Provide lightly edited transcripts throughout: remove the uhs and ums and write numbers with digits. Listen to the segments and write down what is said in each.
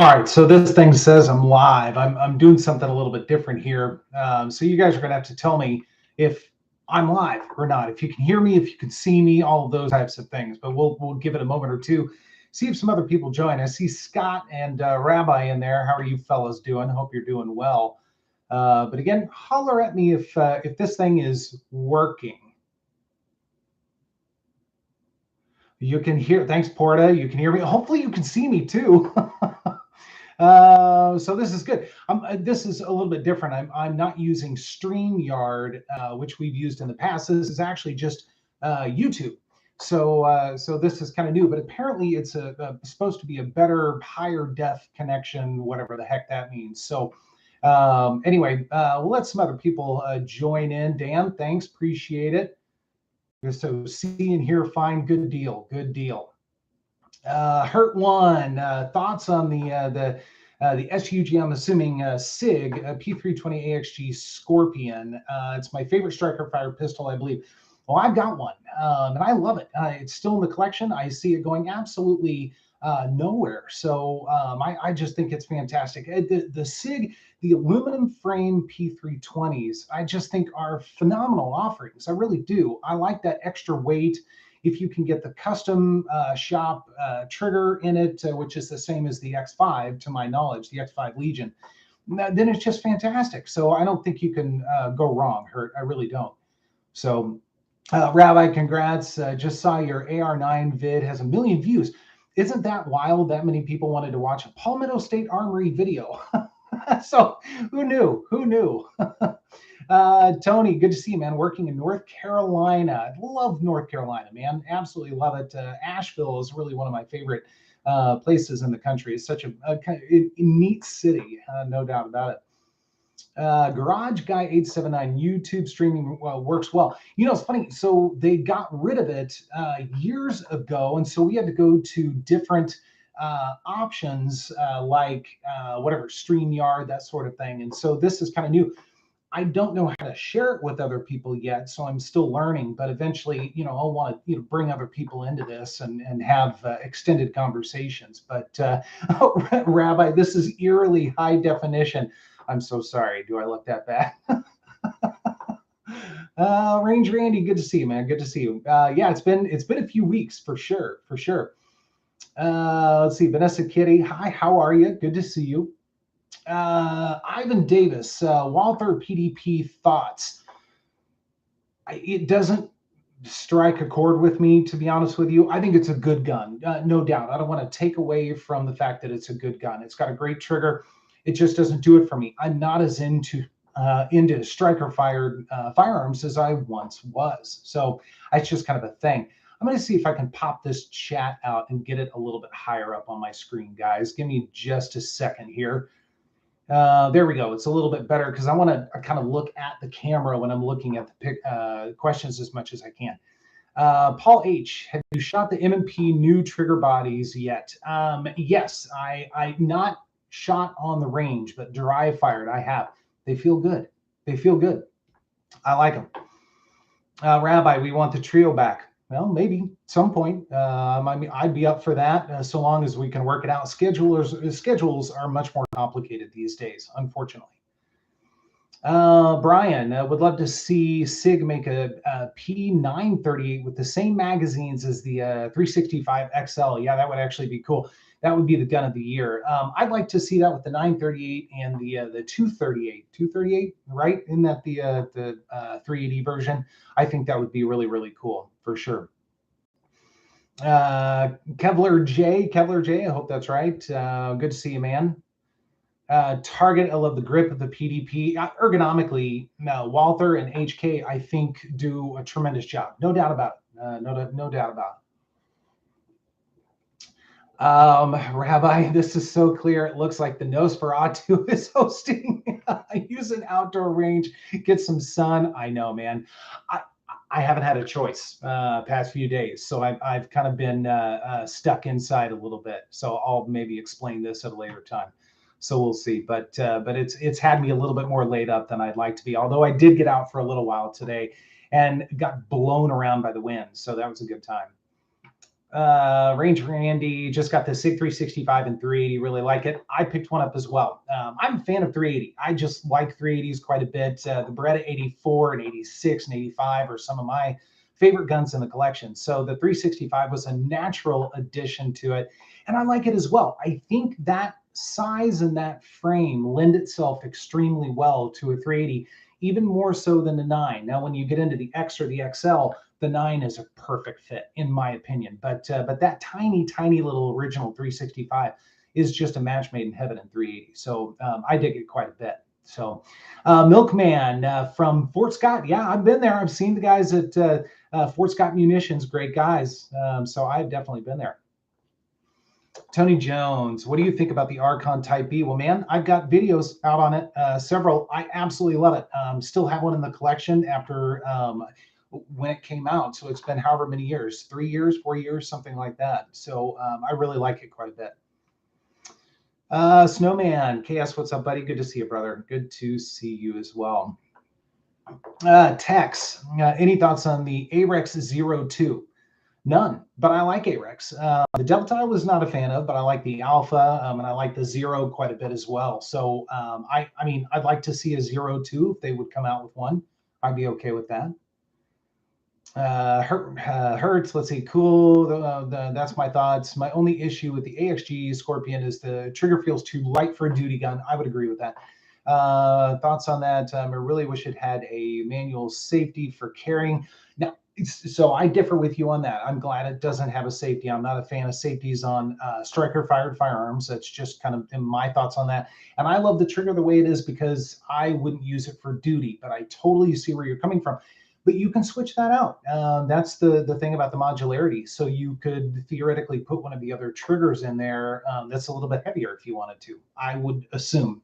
All right, so this thing says I'm live. I'm doing something a little bit different here. So you guys are gonna have to tell me if I'm live or not. If you can hear me, if you can see me, all of those types of things. But we'll give it a moment or two, see if some other people join. I see Scott and Rabbi in there. How are you fellas doing? Hope you're doing well. But again, holler at me if this thing is working. You can hear. Thanks, Porta. You can hear me. Hopefully, you can see me too. So this is good. This is a little bit different. I'm not using StreamYard, which we've used in the past. This is actually just YouTube. So this is kind of new, but apparently it's supposed to be a better, higher def connection, whatever the heck that means. So anyway, we'll let some other people join in. Dan, thanks, appreciate it. So see and hear fine, good deal, good deal. Hurt one, thoughts on the SUG, I'm assuming Sig P320 AXG Scorpion. It's my favorite striker fire pistol, I believe. Well, I've got one, and I love it. It's still in the collection. I see it going absolutely nowhere. So I just think it's fantastic. The Sig, the aluminum frame P320s, I just think are phenomenal offerings. I really do. I like that extra weight. If you can get the custom shop trigger in it, which is the same as the X5, to my knowledge, the X5 Legion, then it's just fantastic. So I don't think you can go wrong, Hurt. I really don't. So Rabbi, congrats. Just saw your AR9 vid has 1 million views. Isn't that wild? That many people wanted to watch a Palmetto State Armory video. So who knew? Who knew? Tony, good to see you, man. Working in North Carolina. I love North Carolina, man. Absolutely love it. Asheville is really one of my favorite places in the country. It's such a neat city, no doubt about it. Garage Guy 879 YouTube streaming works well. You know, it's funny. So they got rid of it years ago, and so we had to go to different options like whatever, StreamYard, that sort of thing. And so this is kind of new. I don't know how to share it with other people yet, so I'm still learning. But eventually, you know, I'll want to bring other people into this and have extended conversations. But Rabbi, this is eerily high definition. I'm so sorry. Do I look that bad? Range Randy, good to see you, man. Good to see you. Yeah, it's been a few weeks for sure, for sure. Let's see, Vanessa Kitty, hi, how are you? Good to see you. Ivan Davis, Walther PDP thoughts. It doesn't strike a chord with me, to be honest with you. I think it's a good gun, no doubt. I don't want to take away from the fact that it's a good gun. It's got a great trigger. It just doesn't do it for me. I'm not as into striker fired firearms as I once was. So it's just kind of a thing. I'm going to see if I can pop this chat out and get it a little bit higher up on my screen, guys. Give me just a second here. There we go. It's a little bit better because I want to kind of look at the camera when I'm looking at the questions as much as I can. Paul H, have you shot the M&P new trigger bodies yet? Yes, I not shot on the range, but dry fired. I have. They feel good. They feel good. I like them. Rabbi, we want the trio back. Well, maybe at some point. I mean, I'd be up for that so long as we can work it out. Schedules are much more complicated these days, unfortunately. Brian, would love to see Sig make a P938 with the same magazines as the 365 XL. Yeah, that would actually be cool. That would be the gun of the year. I'd like to see that with the 938 and the 238. 238, right? Isn't that the 380 version? I think that would be really, really cool for sure. Kevlar J, I hope that's right. Good to see you, man. Target, I love the grip of the PDP. Ergonomically, Walther and HK, I think, do a tremendous job. No doubt about it. No doubt about it. Rabbi, this is so clear. It looks like the Nosferatu is hosting. Use an outdoor range, get some sun. I know, man. I haven't had a choice past few days, so I've kind of been stuck inside a little bit. So I'll maybe explain this at a later time. So we'll see. But it's had me a little bit more laid up than I'd like to be. Although I did get out for a little while today and got blown around by the wind, so that was a good time. Ranger Randy just got the Sig 365 and 380. Really like it. I picked one up as well. I'm a fan of 380. I just like 380s quite a bit. The Beretta 84 and 86 and 85 are some of my favorite guns in the collection. So the 365 was a natural addition to it, and I like it as well. I think that size and that frame lend itself extremely well to a 380, even more so than the 9. Now, when you get into the X or the XL, the 9 is a perfect fit, in my opinion. But that tiny, tiny little original 365 is just a match made in heaven in 380. So I dig it quite a bit. So Milkman from Fort Scott. Yeah, I've been there. I've seen the guys at Fort Scott Munitions. Great guys. So I've definitely been there. Tony Jones, what do you think about the Archon Type B? Well, man, I've got videos out on it, several. I absolutely love it. Still have one in the collection after when it came out. So it's been however many years, 3 years, 4 years, something like that. So I really like it quite a bit. Snowman, KS, what's up, buddy? Good to see you, brother. Good to see you as well. Tex, any thoughts on the AREX 02? None, but I like AREX. The Delta I was not a fan of, but I like the Alpha and I like the Zero quite a bit as well. So I mean, I'd like to see a 02 if they would come out with one. I'd be okay with that. Hertz, let's see, cool. That's my thoughts. My only issue with the AXG Scorpion is the trigger feels too light for a duty gun. I would agree with that. Thoughts on that? I really wish it had a manual safety for carrying. Now, so I differ with you on that. I'm glad it doesn't have a safety. I'm not a fan of safeties on striker fired firearms. That's just kind of my thoughts on that. And I love the trigger the way it is because I wouldn't use it for duty, but I totally see where you're coming from. But you can switch that out. That's the thing about the modularity. So you could theoretically put one of the other triggers in there that's a little bit heavier if you wanted to, I would assume.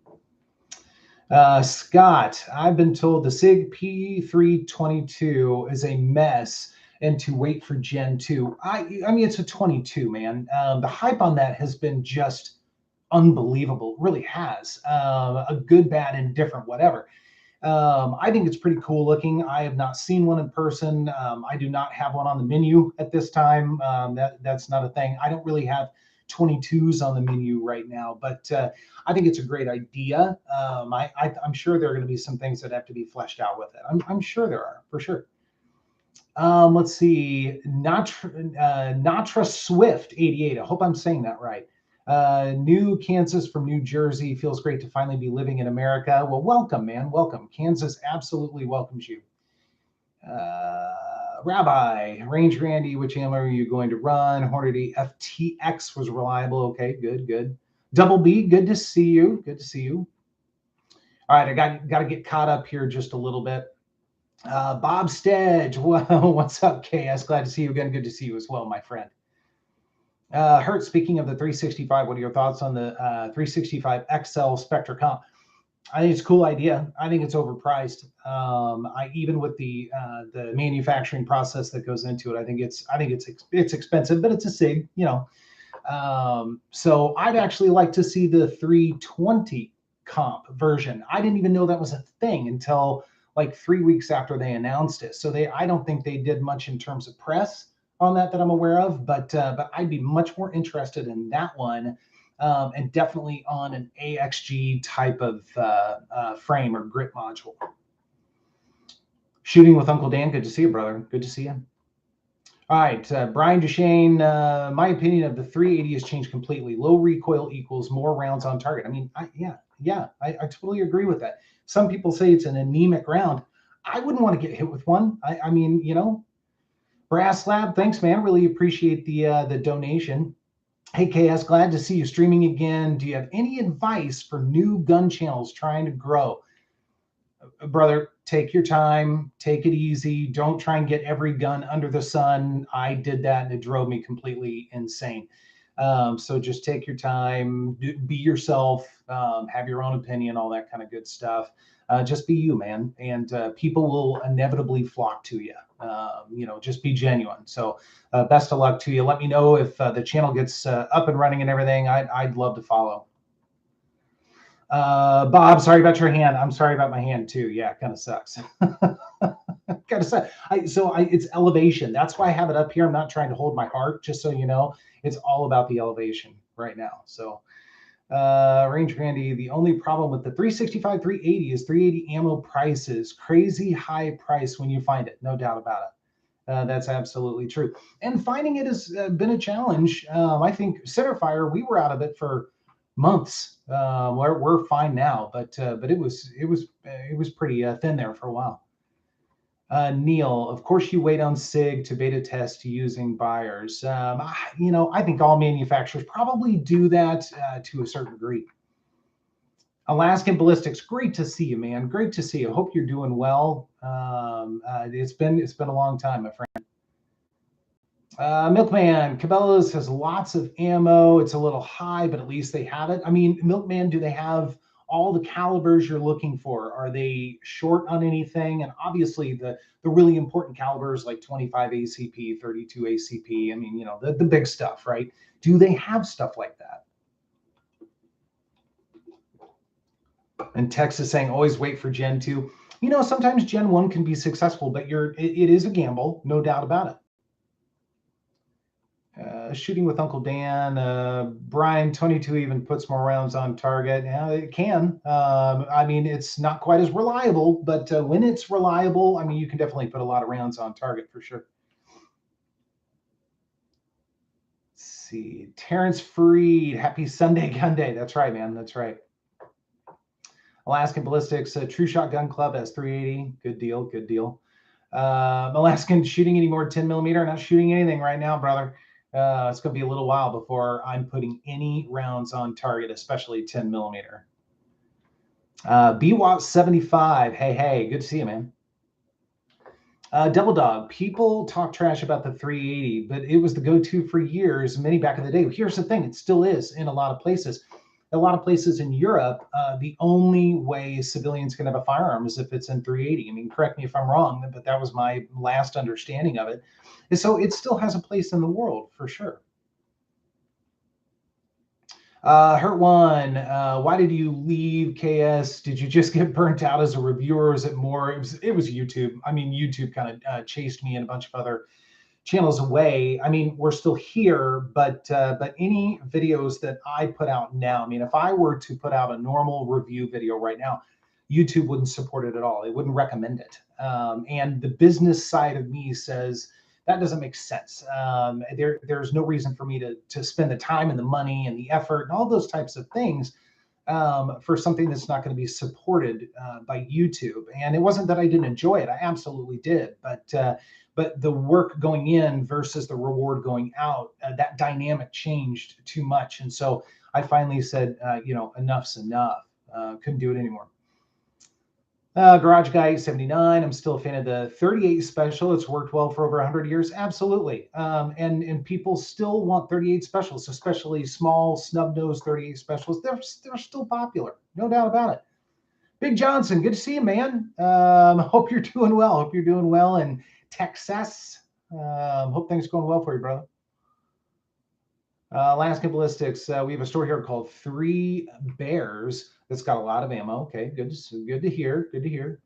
Scott, I've been told the Sig P322 is a mess and to wait for Gen 2. I mean, it's a 22, man. The hype on that has been just unbelievable. It really has. A good, bad, indifferent, whatever. I think it's pretty cool looking. I have not seen one in person. I do not have one on the menu at this time. That's not a thing. I don't really have 22s on the menu right now, but I think it's a great idea. I'm sure there are going to be some things that have to be fleshed out with it. I'm sure there are, for sure. Let's see, Natra Swift 88. I hope I'm saying that right. New Kansas from New Jersey. Feels great to finally be living in America. Well, welcome, man. Welcome. Kansas absolutely welcomes you. Rabbi, Range Randy, which ammo are you going to run? Hornady FTX was reliable. Okay, good. Double B, good to see you. Good to see you. All right, I got to get caught up here just a little bit. Bob Stedge, what's up, KS? Glad to see you again. Good to see you as well, my friend. Hurt, speaking of the 365, what are your thoughts on the 365 XL Spectracom? I think it's a cool idea. I think it's overpriced. Even with the manufacturing process that goes into it, I think it's expensive, but it's a Sig, you know. So I'd actually like to see the 320 comp version. I didn't even know that was a thing until like 3 weeks after they announced it. So I don't think they did much in terms of press on that I'm aware of, but I'd be much more interested in that one. And definitely on an AXG type of frame or grip module. Shooting with Uncle Dan, good to see you, brother. Good to see you. All right, Brian Duchesne, my opinion of the 380 has changed completely. Low recoil equals more rounds on target. I mean, I totally agree with that. Some people say it's an anemic round. I wouldn't want to get hit with one. I mean, you know, Brass Lab, thanks, man. Really appreciate the donation. Hey, KS, glad to see you streaming again. Do you have any advice for new gun channels trying to grow? Brother, take your time, take it easy. Don't try and get every gun under the sun. I did that and it drove me completely insane. So just take your time, be yourself, have your own opinion, all that kind of good stuff. Just be you, man. And people will inevitably flock to you. You know, just be genuine. So best of luck to you. Let me know if the channel gets up and running and everything. I'd love to follow. Bob, sorry about your hand. I'm sorry about my hand too. Yeah, it kind of sucks. gotta say, it's elevation. That's why I have it up here. I'm not trying to hold my heart, just so you know. It's all about the elevation right now. So Range Randy, the only problem with the 365 380 is 380 ammo prices. Crazy high price when you find it, no doubt about it. That's absolutely true. And finding it has been a challenge. I think centerfire, we were out of it for months. We're fine now, but it was pretty thin there for a while. Neil, of course you wait on Sig to beta test using buyers. I think all manufacturers probably do that to a certain degree. Alaskan Ballistics, great to see you, man. Great to see you. Hope you're doing well. It's been a long time, my friend. Milkman, Cabela's has lots of ammo. It's a little high, but at least they have it. I mean, Milkman, do they have all the calibers you're looking for? Are they short on anything? And obviously the really important calibers like 25 ACP, 32 ACP. I mean, the big stuff, right? Do they have stuff like that? And Tex is saying, always wait for Gen 2. Sometimes Gen 1 can be successful, but it is a gamble, no doubt about it. Shooting with Uncle Dan, Brian 22 even puts more rounds on target. Yeah, it can. I mean, it's not quite as reliable, but when it's reliable, I mean, you can definitely put a lot of rounds on target for sure. Let's see, Terrence Freed, happy Sunday Gun Day. That's right, man. That's right. Alaskan Ballistics, True Shot Gun Club has 380. Good deal. Good deal. Alaskan shooting any more 10 millimeter? Not shooting anything right now, brother. It's going to be a little while before I'm putting any rounds on target, especially 10 millimeter. BWAT 75. Hey, good to see you, man. Double Dog. People talk trash about the 380, but it was the go-to for years, many back in the day. Here's the thing. It still is in a lot of places. A lot of places in Europe, the only way civilians can have a firearm is if it's in 380. I mean, correct me if I'm wrong, but that was my last understanding of it. And so it still has a place in the world for sure. Hurt One, why did you leave KS? Did you just get burnt out as a reviewer? Or is it more? It was YouTube. I mean, YouTube kind of chased me and a bunch of other channels away. I mean, we're still here, but any videos that I put out now, I mean, if I were to put out a normal review video right now, YouTube wouldn't support it at all. It wouldn't recommend it. And the business side of me says that doesn't make sense. There's no reason for me to spend the time and the money and the effort and all those types of things for something that's not going to be supported by YouTube. And it wasn't that I didn't enjoy it. I absolutely did. But the work going in versus the reward going out, that dynamic changed too much. And so I finally said, enough's enough. Couldn't do it anymore. Garage Guy 79. I'm still a fan of the 38 special. It's worked well for over 100 years. Absolutely. And people still want 38 specials, especially small snub-nosed 38 specials. They're still popular. No doubt about it. Big Johnson, good to see you, man. Hope you're doing well. Hope you're doing well in Texas. Hope things are going well for you, brother. Alaskan Ballistics. We have a store here called Three Bears that's got a lot of ammo. Okay, good to hear. Good to hear.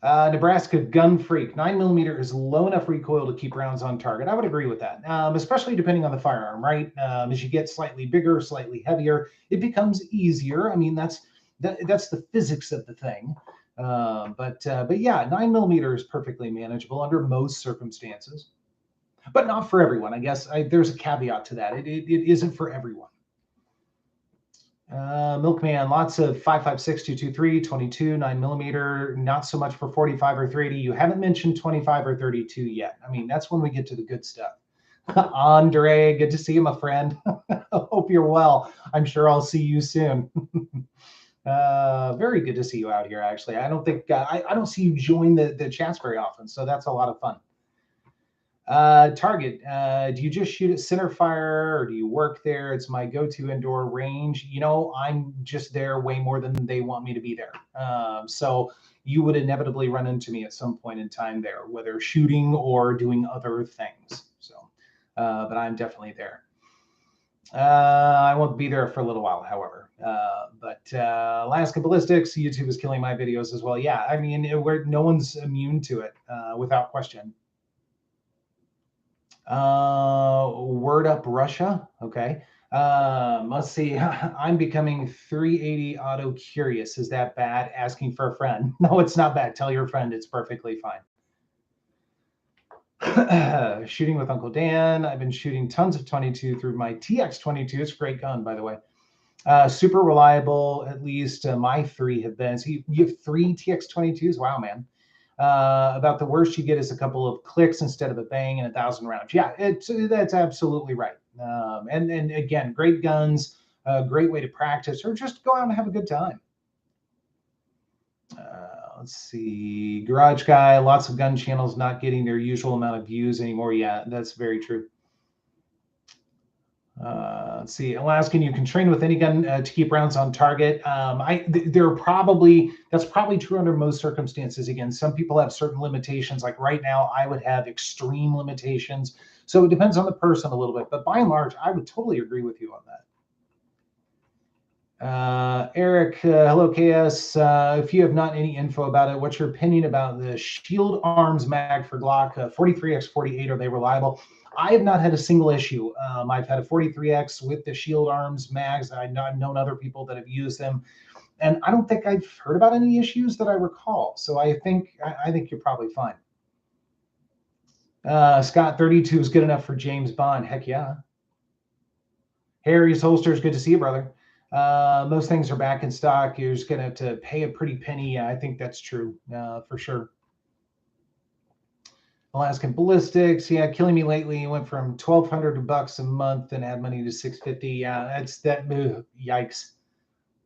Nebraska Gun Freak. 9mm is low enough recoil to keep rounds on target. I would agree with that, especially depending on the firearm, right? As you get slightly bigger, slightly heavier, it becomes easier. I mean, that's the physics of the thing. But yeah, 9mm is perfectly manageable under most circumstances, but not for everyone. I guess there's a caveat to that. It isn't for everyone. Milkman, lots of 5.56, 223, 22, 9mm, not so much for 45 or 380. You haven't mentioned 25 or 32 yet. I mean, that's when we get to the good stuff. Andre, good to see you, my friend. Hope you're well. I'm sure I'll see you soon. Very good to see you out here, actually. I don't think I don't see you join the chats very often, so that's a lot of fun. Target, do you just shoot at center fire or do you work there? It's my go-to indoor range. I'm just there way more than they want me to be there. So you would inevitably run into me at some point in time there, whether shooting or doing other things. So, but I'm definitely there. I won't be there for a little while, however. But Alaska Ballistics, YouTube is killing my videos as well. Yeah, I mean, no one's immune to it, without question. Word up Russia. Okay. Let's see. I'm becoming 380 auto curious. Is that bad? Asking for a friend. No, it's not bad. Tell your friend it's perfectly fine. Shooting with Uncle Dan. I've been shooting tons of 22 through my TX22. It's a great gun, by the way. Super reliable. At least my three have been. So you have three TX22s? Wow, man. About the worst you get is a couple of clicks instead of a bang and 1,000 rounds. Yeah, that's absolutely right. And again, great guns, great way to practice, or just go out and have a good time. Let's see, Garage Guy, lots of gun channels not getting their usual amount of views anymore. Yeah, that's very true. Let's see, Alaskan, you can train with any gun to keep rounds on target. That's probably true under most circumstances. Again, some people have certain limitations. Like right now, I would have extreme limitations. So it depends on the person a little bit. But by and large, I would totally agree with you on that. Eric, hello, KS. If you have not any info about it, what's your opinion about the shield arms mag for Glock 43x48? Are they reliable? I have not had a single issue. I've had a 43x with the shield arms mags. I've known other people that have used them, and I don't think I've heard about any issues that I recall. So I think you're probably fine. Scott, 32 is good enough for James Bond. Heck yeah. Harry's Holsters, good to see you, brother. Most things are back in stock. You're just gonna have to pay a pretty penny. Yeah, I think that's true, for sure. Alaskan Ballistics, yeah, killing me lately. It went from $1,200 a month and add money to $650. Yeah, that's that move. Yikes,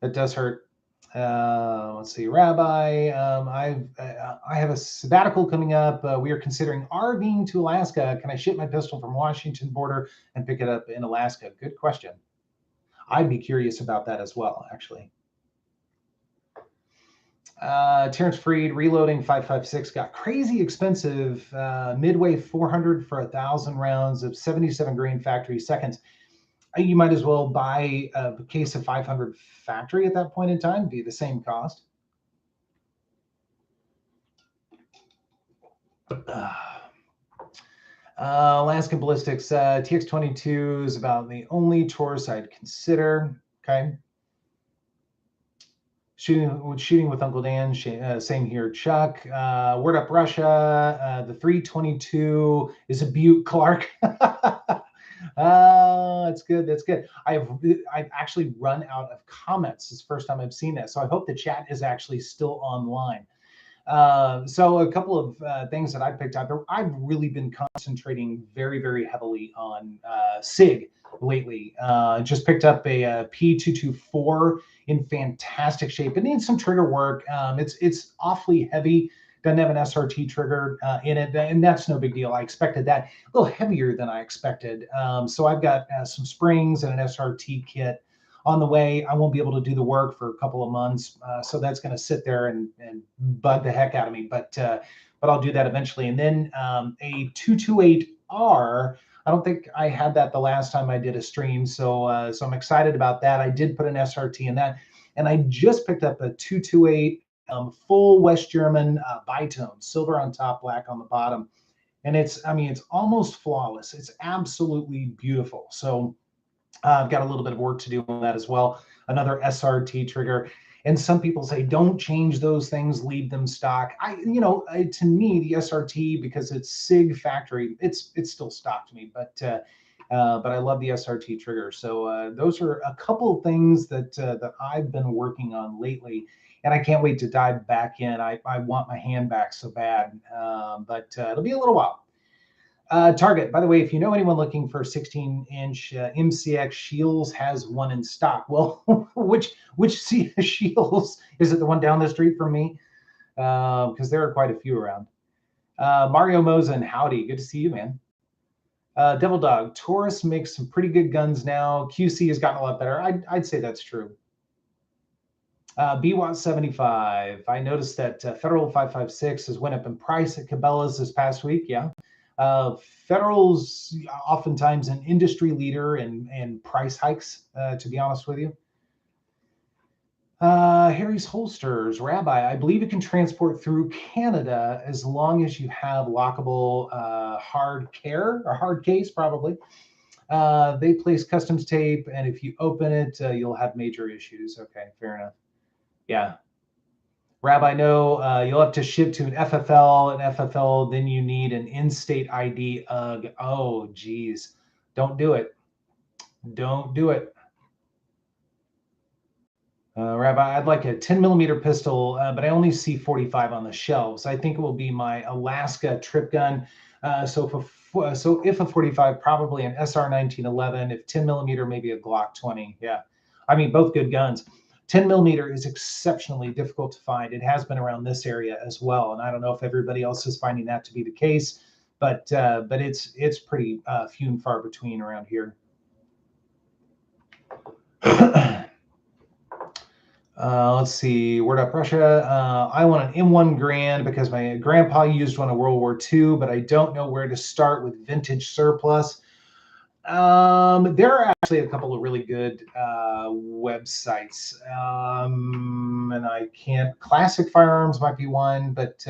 that does hurt. Let's see, Rabbi. I have a sabbatical coming up. We are considering RVing to Alaska. Can I ship my pistol from Washington border and pick it up in Alaska? Good question. I'd be curious about that as well, actually. Terrence Freed, reloading 5.56 got crazy expensive. Midway 400 for 1,000 rounds of 77 grain factory seconds. You might as well buy a case of 500 factory at that point in time, be the same cost. Alaskan Ballistics, TX22 is about the only Taurus I'd consider. Okay. Shooting with Uncle Dan, same here. Chuck, word up Russia. The 322 is a Butte, Clark. That's good. That's good. I've actually run out of comments. It's the first time I've seen that, so I hope the chat is actually still online. So a couple of things that I picked up. I've really been concentrating very, very heavily on Sig lately. Just picked up a P224 in fantastic shape. It needs some trigger work. It's awfully heavy. Doesn't have an SRT trigger in it, and that's no big deal. I expected that. A little heavier than I expected. So I've got some springs and an SRT kit on the way. I won't be able to do the work for a couple of months, so that's going to sit there and bug the heck out of me. But I'll do that eventually. And then a 228R. I don't think I had that the last time I did a stream, so I'm excited about that. I did put an SRT in that, and I just picked up a 228 full West German bitone, silver on top, black on the bottom, and it's almost flawless. It's absolutely beautiful. So I've got a little bit of work to do on that as well. Another SRT trigger. And some people say, don't change those things, leave them stock. To me, the SRT, because it's Sig factory, it's still stock to me, but I love the SRT trigger. So those are a couple of things that I've been working on lately, and I can't wait to dive back in. I want my hand back so bad, but it'll be a little while. Target, by the way, if you know anyone looking for 16-inch MCX, Shields has one in stock. Well, which Shields? Is it the one down the street from me? Because there are quite a few around. Mario Mosen, howdy. Good to see you, man. Devil Dog, Taurus makes some pretty good guns now. QC has gotten a lot better. I'd say that's true. BWAT 75. I noticed that Federal 5.56 has went up in price at Cabela's this past week. Yeah. Federal's oftentimes an industry leader in price hikes, to be honest with you. Harry's Holsters, Rabbi, I believe it can transport through Canada as long as you have lockable hard care or hard case, probably. They place customs tape, and if you open it, you'll have major issues. Okay, fair enough. Yeah. Rabbi, no, you'll have to ship to an FFL, then you need an in-state ID. Ugh. Oh, geez. Don't do it. Don't do it. Rabbi, I'd like a 10 millimeter pistol, but I only see 45 on the shelves. I think it will be my Alaska trip gun. So if a 45, probably an SR 1911. If 10 millimeter, maybe a Glock 20. Yeah, I mean, both good guns. 10 millimeter is exceptionally difficult to find. It has been around this area as well, and I don't know if everybody else is finding that to be the case, but it's pretty few and far between around here. Let's see, Word Up Russia. I want an M1 Grand because my grandpa used one in World War II, but I don't know where to start with vintage surplus. There are actually a couple of really good websites, and I can't. Classic Firearms might be one, but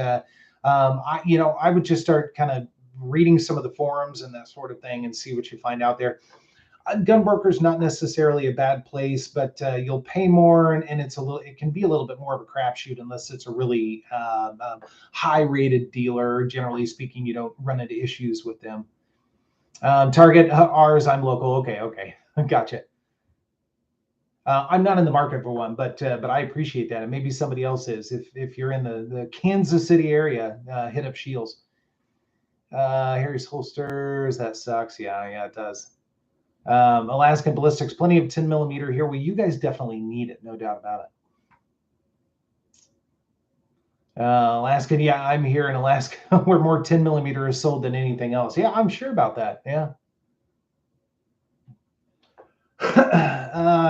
I would just start kind of reading some of the forums and that sort of thing and see what you find out there. Gunbroker is not necessarily a bad place, but you'll pay more, and it can be a little bit more of a crapshoot unless it's a really high-rated dealer. Generally speaking, you don't run into issues with them. Target, ours, I'm local. Okay, gotcha. I'm not in the market for one, but I appreciate that, and maybe somebody else is. If you're in the Kansas City area, hit up Shields. Harry's Holsters, that sucks. Yeah, it does. Alaskan Ballistics, plenty of 10 millimeter here. Well, you guys definitely need it, no doubt about it. Alaskan, yeah, I'm here in Alaska where more 10 millimeter is sold than anything else. Yeah, I'm sure about that. Yeah.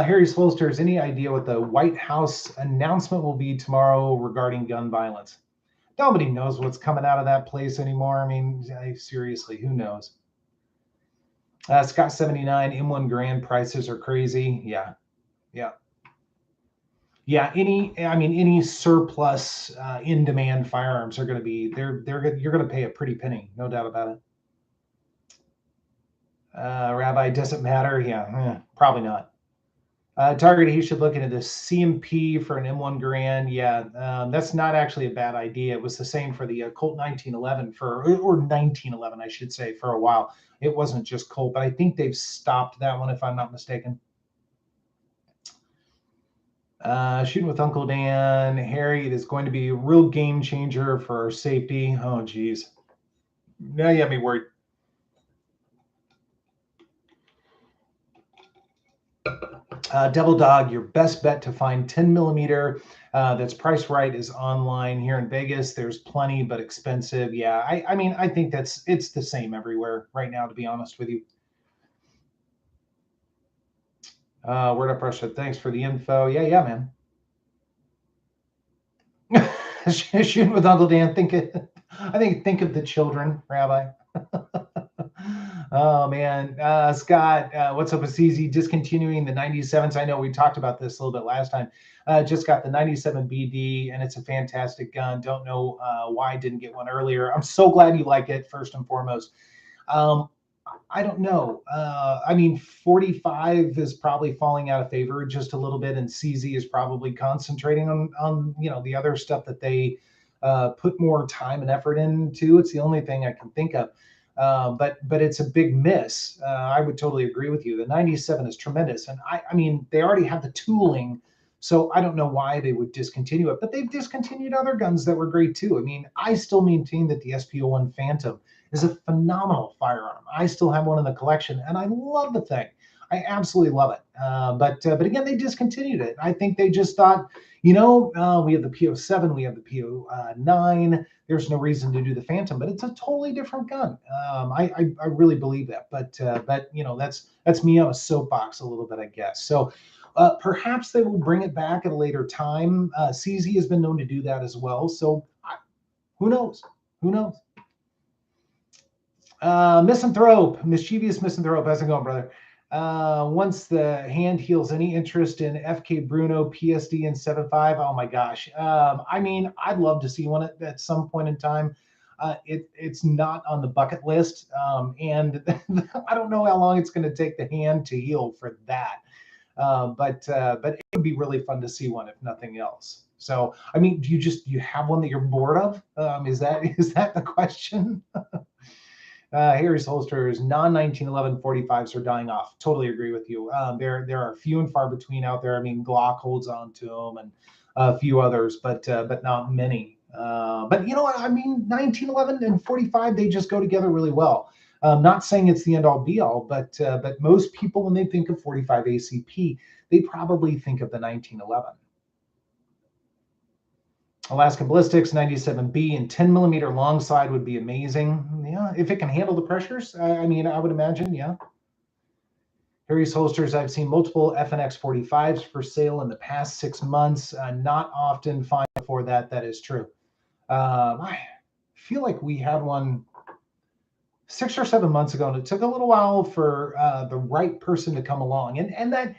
Harry's Holsters, any idea what the White House announcement will be tomorrow regarding gun violence? Nobody knows what's coming out of that place anymore. I mean, seriously, who knows? Scott 79, M1 Grand prices are crazy. Yeah. Any surplus in demand firearms are going to be you're going to pay a pretty penny, no doubt about it. Rabbi, does it matter? Yeah, probably not. Target, he should look into the CMP for an M1 Grand. Yeah, that's not actually a bad idea. It was the same for the Colt 1911 or 1911, I should say, for a while. It wasn't just Colt, but I think they've stopped that one, if I'm not mistaken. Shooting with Uncle Dan. Harry, it is going to be a real game changer for our safety. Oh, geez. Now you have me worried. Devil Dog, your best bet to find 10 millimeter that's priced right is online here in Vegas. There's plenty, but expensive. Yeah, I think it's the same everywhere right now, to be honest with you. Word Up Russia, thanks for the info. Yeah, man. Shooting with Uncle Dan. Think of the children, Rabbi. Oh man, Scott, what's up with CZ discontinuing the 97s? I know we talked about this a little bit last time. Just got the 97 BD, and it's a fantastic gun. Don't know why I didn't get one earlier. I'm so glad you like it, first and foremost. I don't know. 45 is probably falling out of favor just a little bit, and CZ is probably concentrating on the other stuff that they put more time and effort into. It's the only thing I can think of. But it's a big miss. I would totally agree with you. The 97 is tremendous, and I mean they already have the tooling, so I don't know why they would discontinue it. But they've discontinued other guns that were great too. I mean, I still maintain that the SP01 Phantom is a phenomenal firearm. I still have one in the collection, and I love the thing. I absolutely love it. But again, they discontinued it. I think they just thought, we have the PO7, we have the PO9. There's no reason to do the Phantom, but it's a totally different gun. I really believe that. But that's me on a soapbox a little bit, I guess. So perhaps they will bring it back at a later time. CZ has been known to do that as well. So who knows? Who knows? Mischievous Misanthrope, how's it going, brother? Once the hand heals, any interest in FK Bruno PSD and 7.5? Oh my gosh. I mean, I'd love to see one at some point in time. It's not on the bucket list, and I don't know how long it's going to take the hand to heal for that. But it would be really fun to see one, if nothing else. So, I mean, do you have one that you're bored of? Is that the question? Harry's holsters, non-1911 45s are dying off. Totally agree with you. There are few and far between out there. I mean, Glock holds on to them, and a few others, but not many. But you know what? I mean, 1911 and 45, they just go together really well. Not saying it's the end all be all, but most people, when they think of 45 ACP, they probably think of the 1911. Alaskan Ballistics 97B and 10 millimeter long side would be amazing. Yeah, if it can handle the pressures, I mean, I would imagine, yeah. Harry's holsters, I've seen multiple FNX 45s for sale in the past 6 months. Not often find before that. That is true. I feel like we had one 6 or 7 months ago, and it took a little while for the right person to come along, and that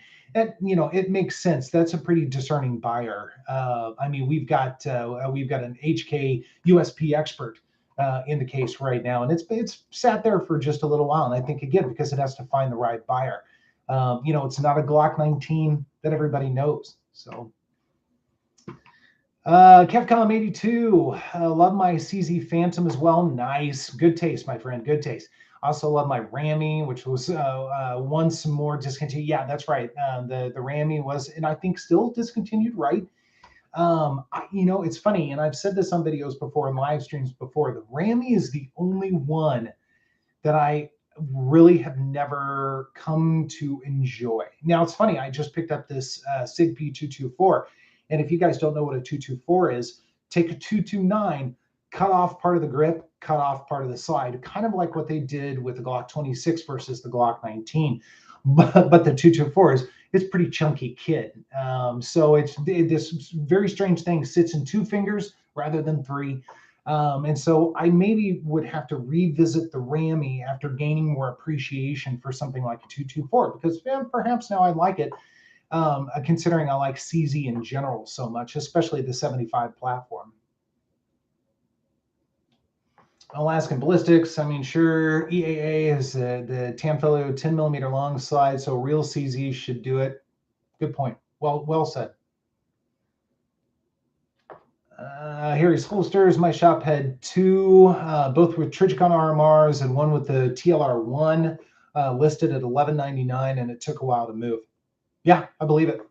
you know, it makes sense. That's a pretty discerning buyer. I mean, we've got an HK USP expert in the case right now, and it's sat there for just a little while, and I think again because it has to find the right buyer. You know, it's not a Glock 19 that everybody knows. So Capcom 82, love my CZ Phantom as well. Nice, good taste, my friend, good taste. Also love my Rammy, which was once more discontinued. Yeah, that's right. The Rammy was, and I think still discontinued, right? You know, it's funny, and I've said this on videos before and live streams before. The Rammy is the only one that I really have never come to enjoy. Now it's funny. I just picked up this Sig P322. And if you guys don't know what a 224 is, take a 229, cut off part of the grip, cut off part of the slide, kind of like what they did with the Glock 26 versus the Glock 19. But the 224 it's pretty chunky kid. So it's this very strange thing, sits in 2 fingers rather than 3. And so I maybe would have to revisit the Rammy after gaining more appreciation for something like a 224, because perhaps now I like it. Considering I like CZ in general so much, especially the 75 platform. Alaskan Ballistics, I mean, sure, EAA is the Tanfellow 10 millimeter long slide, so real CZ should do it. Good point. Well said. Harry's holsters, my shop had 2, both with Trijicon RMRs and one with the TLR1 listed at $11.99, and it took a while to move. Yeah, I believe it.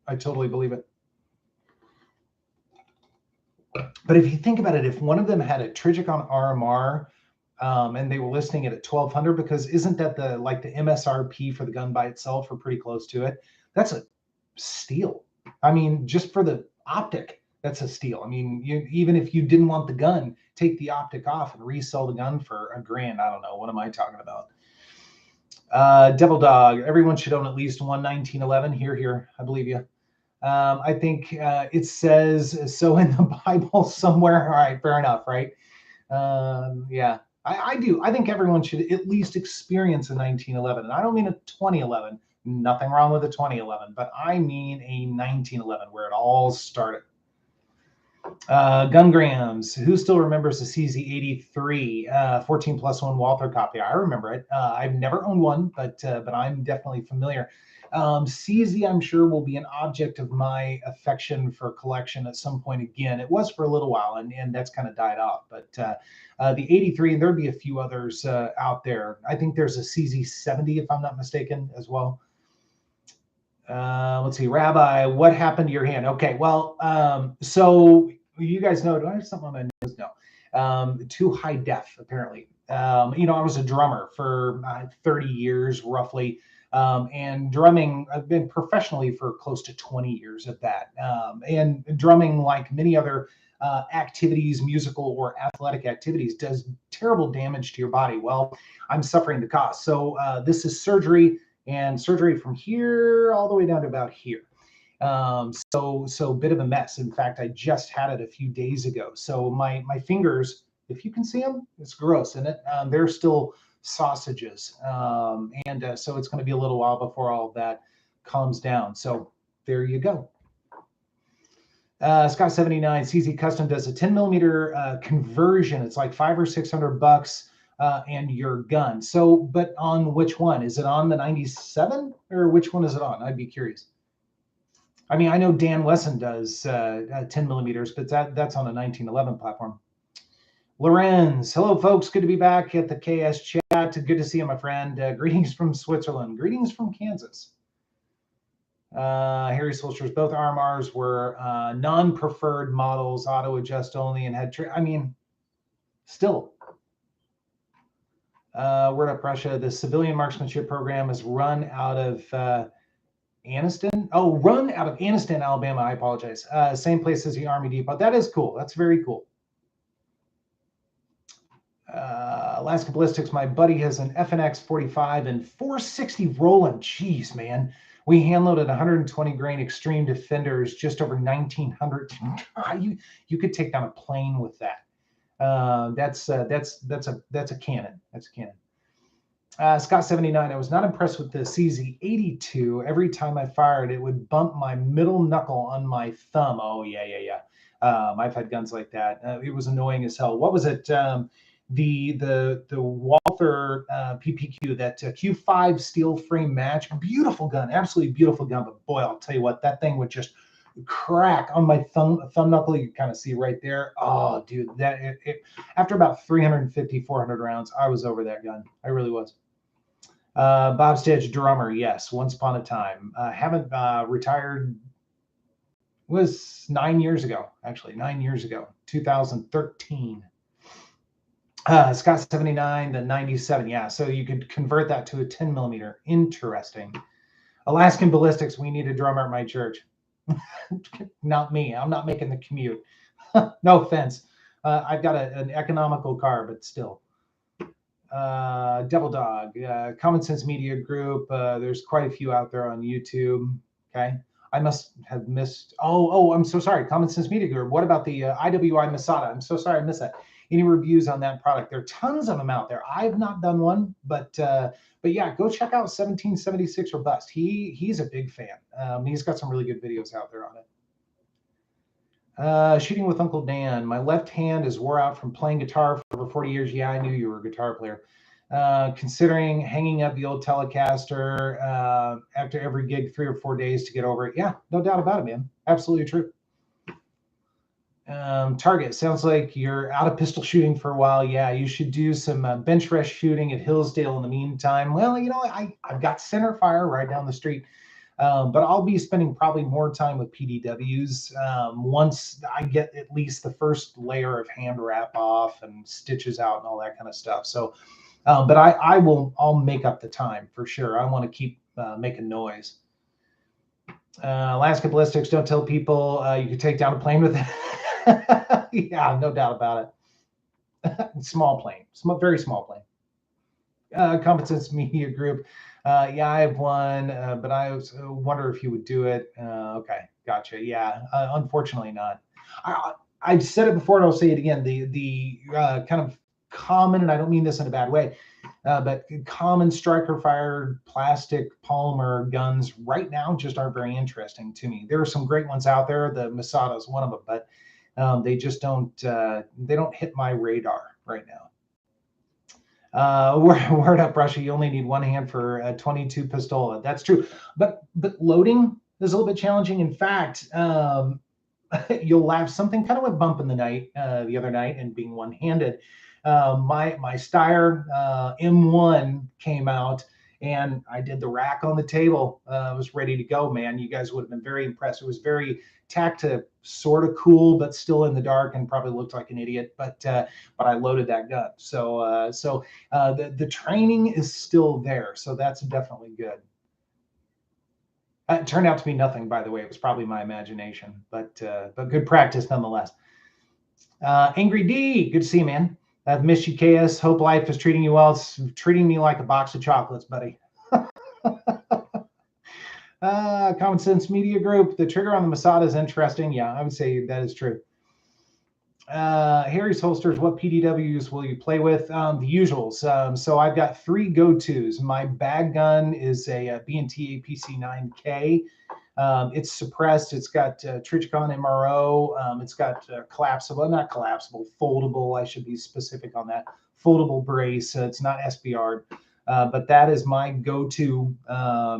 I totally believe it. But if you think about it, if one of them had a Trijicon RMR and they were listing it at $1,200, because isn't that the MSRP for the gun by itself, or pretty close to it? That's a steal. I mean, just for the optic, that's a steal. I mean, even if you didn't want the gun, take the optic off and resell the gun for $1,000. I don't know. What am I talking about? Devil Dog, everyone should own at least one 1911. Here, I believe you. I think it says so in the Bible somewhere. All right, fair enough, right? Yeah, I do. I think everyone should at least experience a 1911. And I don't mean a 2011. Nothing wrong with a 2011, but I mean a 1911 where it all started. Gungrams, who still remembers the CZ83 14+1 Walther copy? I remember it. I've never owned one, but I'm definitely familiar. CZ, I'm sure, will be an object of my affection for collection at some point again. It was for a little while, and that's kind of died off. But the 83, and there'd be a few others out there. I think there's a CZ70, if I'm not mistaken, as well. Let's see, Rabbi, what happened to your hand? Okay, well, so you guys know, do I have something on my nose? No. Too high def, apparently. You know, I was a drummer for 30 years, roughly. And drumming, I've been professionally for close to 20 years at that. And drumming, like many other activities, musical or athletic activities, does terrible damage to your body. Well, I'm suffering the cost. So this is surgery, and surgery from here all the way down to about here. So bit of a mess. In fact, I just had it a few days ago. So my fingers If you can see them, it's gross, isn't it? They're still sausages, and so it's going to be a little while before all of that calms down. So there you go. Scott 79 CZ Custom does a 10 millimeter conversion. It's like $500 or $600, and your gun. So, but on which one? Is it on the 97 or which one is it on? I'd be curious. I mean, I know Dan Wesson does 10 millimeters, but that's on a 1911 platform. Lorenz, hello folks, good to be back at the KS chat. Good to see you, my friend. Greetings from Switzerland. Greetings from Kansas. Harry Solsters, both RMRs were non-preferred models, auto adjust only, and had, I mean, still. Word up Russia, the civilian marksmanship program is run out of Anniston. Oh, run out of Anniston, Alabama. I apologize. Same place as the Army Depot. That is cool. That's very cool. Alaska Ballistics, my buddy has an FNX 45 and 460 Roland. Jeez, man. We hand loaded 120 grain Extreme Defenders, just over 1,900. You could take down a plane with that. That's a cannon. That's a cannon. Scott 79. I was not impressed with the CZ 82. Every time I fired, it would bump my middle knuckle on my thumb. Oh yeah. I've had guns like that. It was annoying as hell. What was it? The Walther PPQ, that Q5 steel frame match, beautiful gun, absolutely beautiful gun. But boy, I'll tell you what, that thing would just crack on my thumb knuckle. You kind of see right there. Oh, dude, that after about 350, 400 rounds, I was over that gun. I really was. Bob Stitch, drummer, yes, once upon a time. Haven't retired. Was 9 years ago, actually, 9 years ago, 2013. Scott 79, the 97. Yeah, so you could convert that to a 10 millimeter. Interesting. Alaskan Ballistics, we need a drummer at my church. Not me. I'm not making the commute. No offense. I've got an economical car, but still. Devil Dog, Common Sense Media Group. There's quite a few out there on YouTube. Okay. I must have missed. Oh, I'm so sorry. Common Sense Media Group. What about the IWI Masada? I'm so sorry I missed that. Any reviews on that product? There are tons of them out there. I've not done one, but yeah, go check out 1776 or Bust. He's a big fan. He's got some really good videos out there on it. Shooting with Uncle Dan. My left hand is wore out from playing guitar for over 40 years. Yeah, I knew you were a guitar player. Considering hanging up the old Telecaster after every gig 3 or 4 days to get over it. Yeah, no doubt about it, man. Absolutely true. Target, sounds like you're out of pistol shooting for a while. Yeah, you should do some bench rest shooting at Hillsdale in the meantime. Well, you know, I've got center fire right down the street, but I'll be spending probably more time with PDWs once I get at least the first layer of hand wrap off and stitches out and all that kind of stuff. So, but I'll make up the time for sure. I want to keep making noise. Alaska Ballistics, don't tell people you can take down a plane with it. Yeah, no doubt about it. Small plane, very small plane. Competence Media Group. Yeah, I have one, but I wonder if you would do it. Okay, gotcha. Yeah, unfortunately not. I've said it before and I'll say it again. The kind of common, and I don't mean this in a bad way, but common striker fired plastic polymer guns right now just aren't very interesting to me. There are some great ones out there. The Masada is one of them, but they just don't hit my radar right now. Word up, Russia. You only need one hand for a 22 pistola. That's true, but loading is a little bit challenging. In fact, you'll laugh. Something kind of went bump in the night the other night, and being one-handed. My Steyr M1 came out, and I did the rack on the table. I was ready to go, man. You guys would have been very impressed. It was very tactile, sort of cool, but still in the dark, and probably looked like an idiot. But I loaded that gun. So the training is still there. So that's definitely good. It turned out to be nothing, by the way. It was probably my imagination, but good practice nonetheless. Angry D, good to see you, man. I've missed you, KS. Hope life is treating you well. It's treating me like a box of chocolates, buddy. Common Sense Media Group. The trigger on the Masada is interesting. Yeah, I would say that is true. Harry's Holsters, what PDWs will you play with? The usuals. So I've got 3 go-tos. My bag gun is a B&T APC-9K. It's suppressed. It's got Trichicon MRO. It's got collapsible, not collapsible, foldable. I should be specific on that. Foldable brace. It's not SBR. But that is my go-to.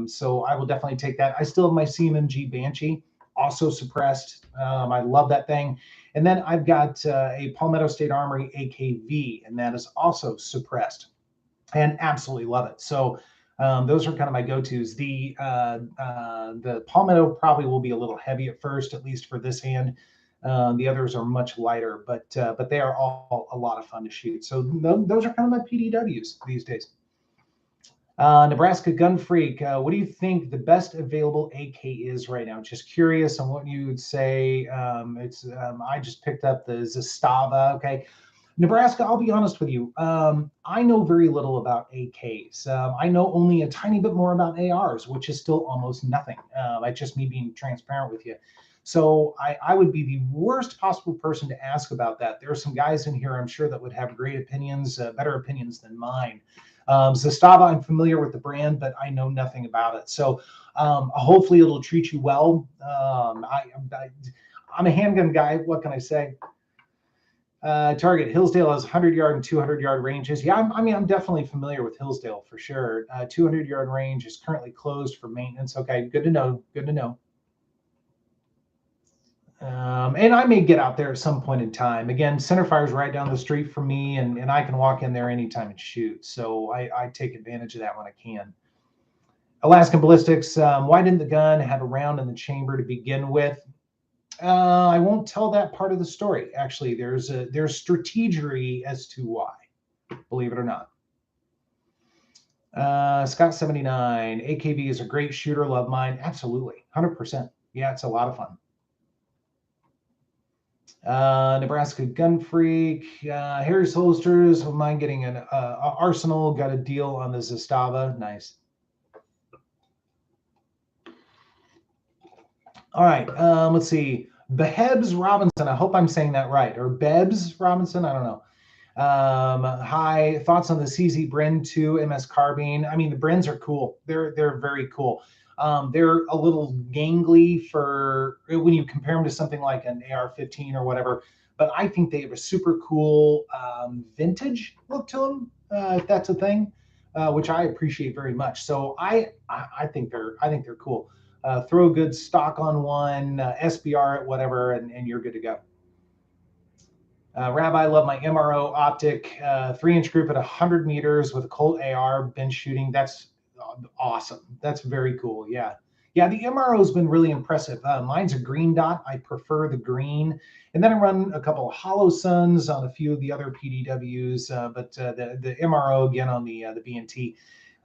So I will definitely take that. I still have my CMMG Banshee, also suppressed. I love that thing. And then I've got a Palmetto State Armory AKV, and that is also suppressed, and absolutely love it. So those are kind of my go-tos. The Palmetto probably will be a little heavy at first, at least for this hand. The others are much lighter, but they are all a lot of fun to shoot. So those are kind of my PDWs these days. Nebraska Gun Freak, what do you think the best available AK is right now? Just curious on what you would say. I just picked up the Zastava. Okay, Nebraska, I'll be honest with you. I know very little about AKs. I know only a tiny bit more about ARs, which is still almost nothing. That's just me being transparent with you. So I would be the worst possible person to ask about that. There are some guys in here, I'm sure, that would have great opinions, better opinions than mine. Zastava, I'm familiar with the brand, but I know nothing about it. So hopefully it'll treat you well. I'm a handgun guy. What can I say? Target Hillsdale has 100-yard and 200-yard ranges. Yeah, I'm definitely familiar with Hillsdale for sure. 200-yard range is currently closed for maintenance. Okay, good to know. Good to know. And I may get out there at some point in time. Again, Centerfire is right down the street from me, and I can walk in there anytime and shoot. So I take advantage of that when I can. Alaskan Ballistics, why didn't the gun have a round in the chamber to begin with? I won't tell that part of the story. Actually, there's strategery as to why, believe it or not. Scott 79, AKV is a great shooter. Love mine. Absolutely. 100%. Yeah, it's a lot of fun. Nebraska Gun Freak, Harry's Holsters, of mine getting an Arsenal, got a deal on the Zastava. Nice. All right, let's see. Behebs Robinson, I hope I'm saying that right, or Bebs Robinson, I don't know. Hi, thoughts on the CZ Brin 2 MS Carbine? I mean, the Brins are cool. They're very cool. They're a little gangly for when you compare them to something like an AR-15 or whatever, but I think they have a super cool vintage look to them, if that's a thing, which I appreciate very much. So I think they're cool. Throw good stock on one, SBR it, whatever, and you're good to go. Rabbi, love my MRO optic, 3-inch group at 100 meters with a Colt AR bench shooting. That's awesome. That's very cool. Yeah. Yeah, the MRO has been really impressive. Mine's a green dot. I prefer the green. And then I run a couple of Hollow Suns on a few of the other PDWs, but the MRO again on the B&T.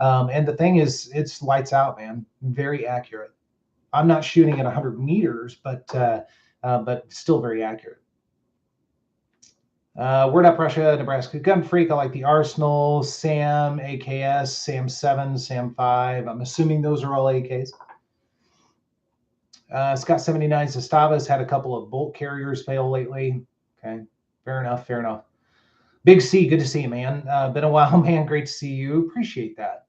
And the thing is, it's lights out, man. Very accurate. I'm not shooting at 100 meters, but still very accurate. Word Up Russia, Nebraska Gun Freak. I like the Arsenal, SAM, AKS, SAM 7, SAM 5. I'm assuming those are all AKs. Scott 79 Zastava's had a couple of bolt carriers fail lately. Okay, fair enough, fair enough. Big C, good to see you, man. Been a while, man. Great to see you. Appreciate that.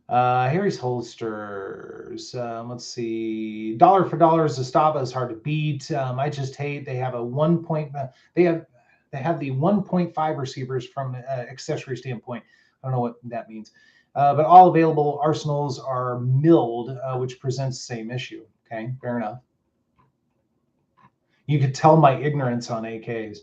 Harry's Holsters. Let's see. Dollar for dollar, Zastava is hard to beat. I just hate they have a 1 point. They have the 1.5 receivers from accessory standpoint. I don't know what that means. But all available arsenals are milled, which presents the same issue. Okay, fair enough. You could tell my ignorance on AKs.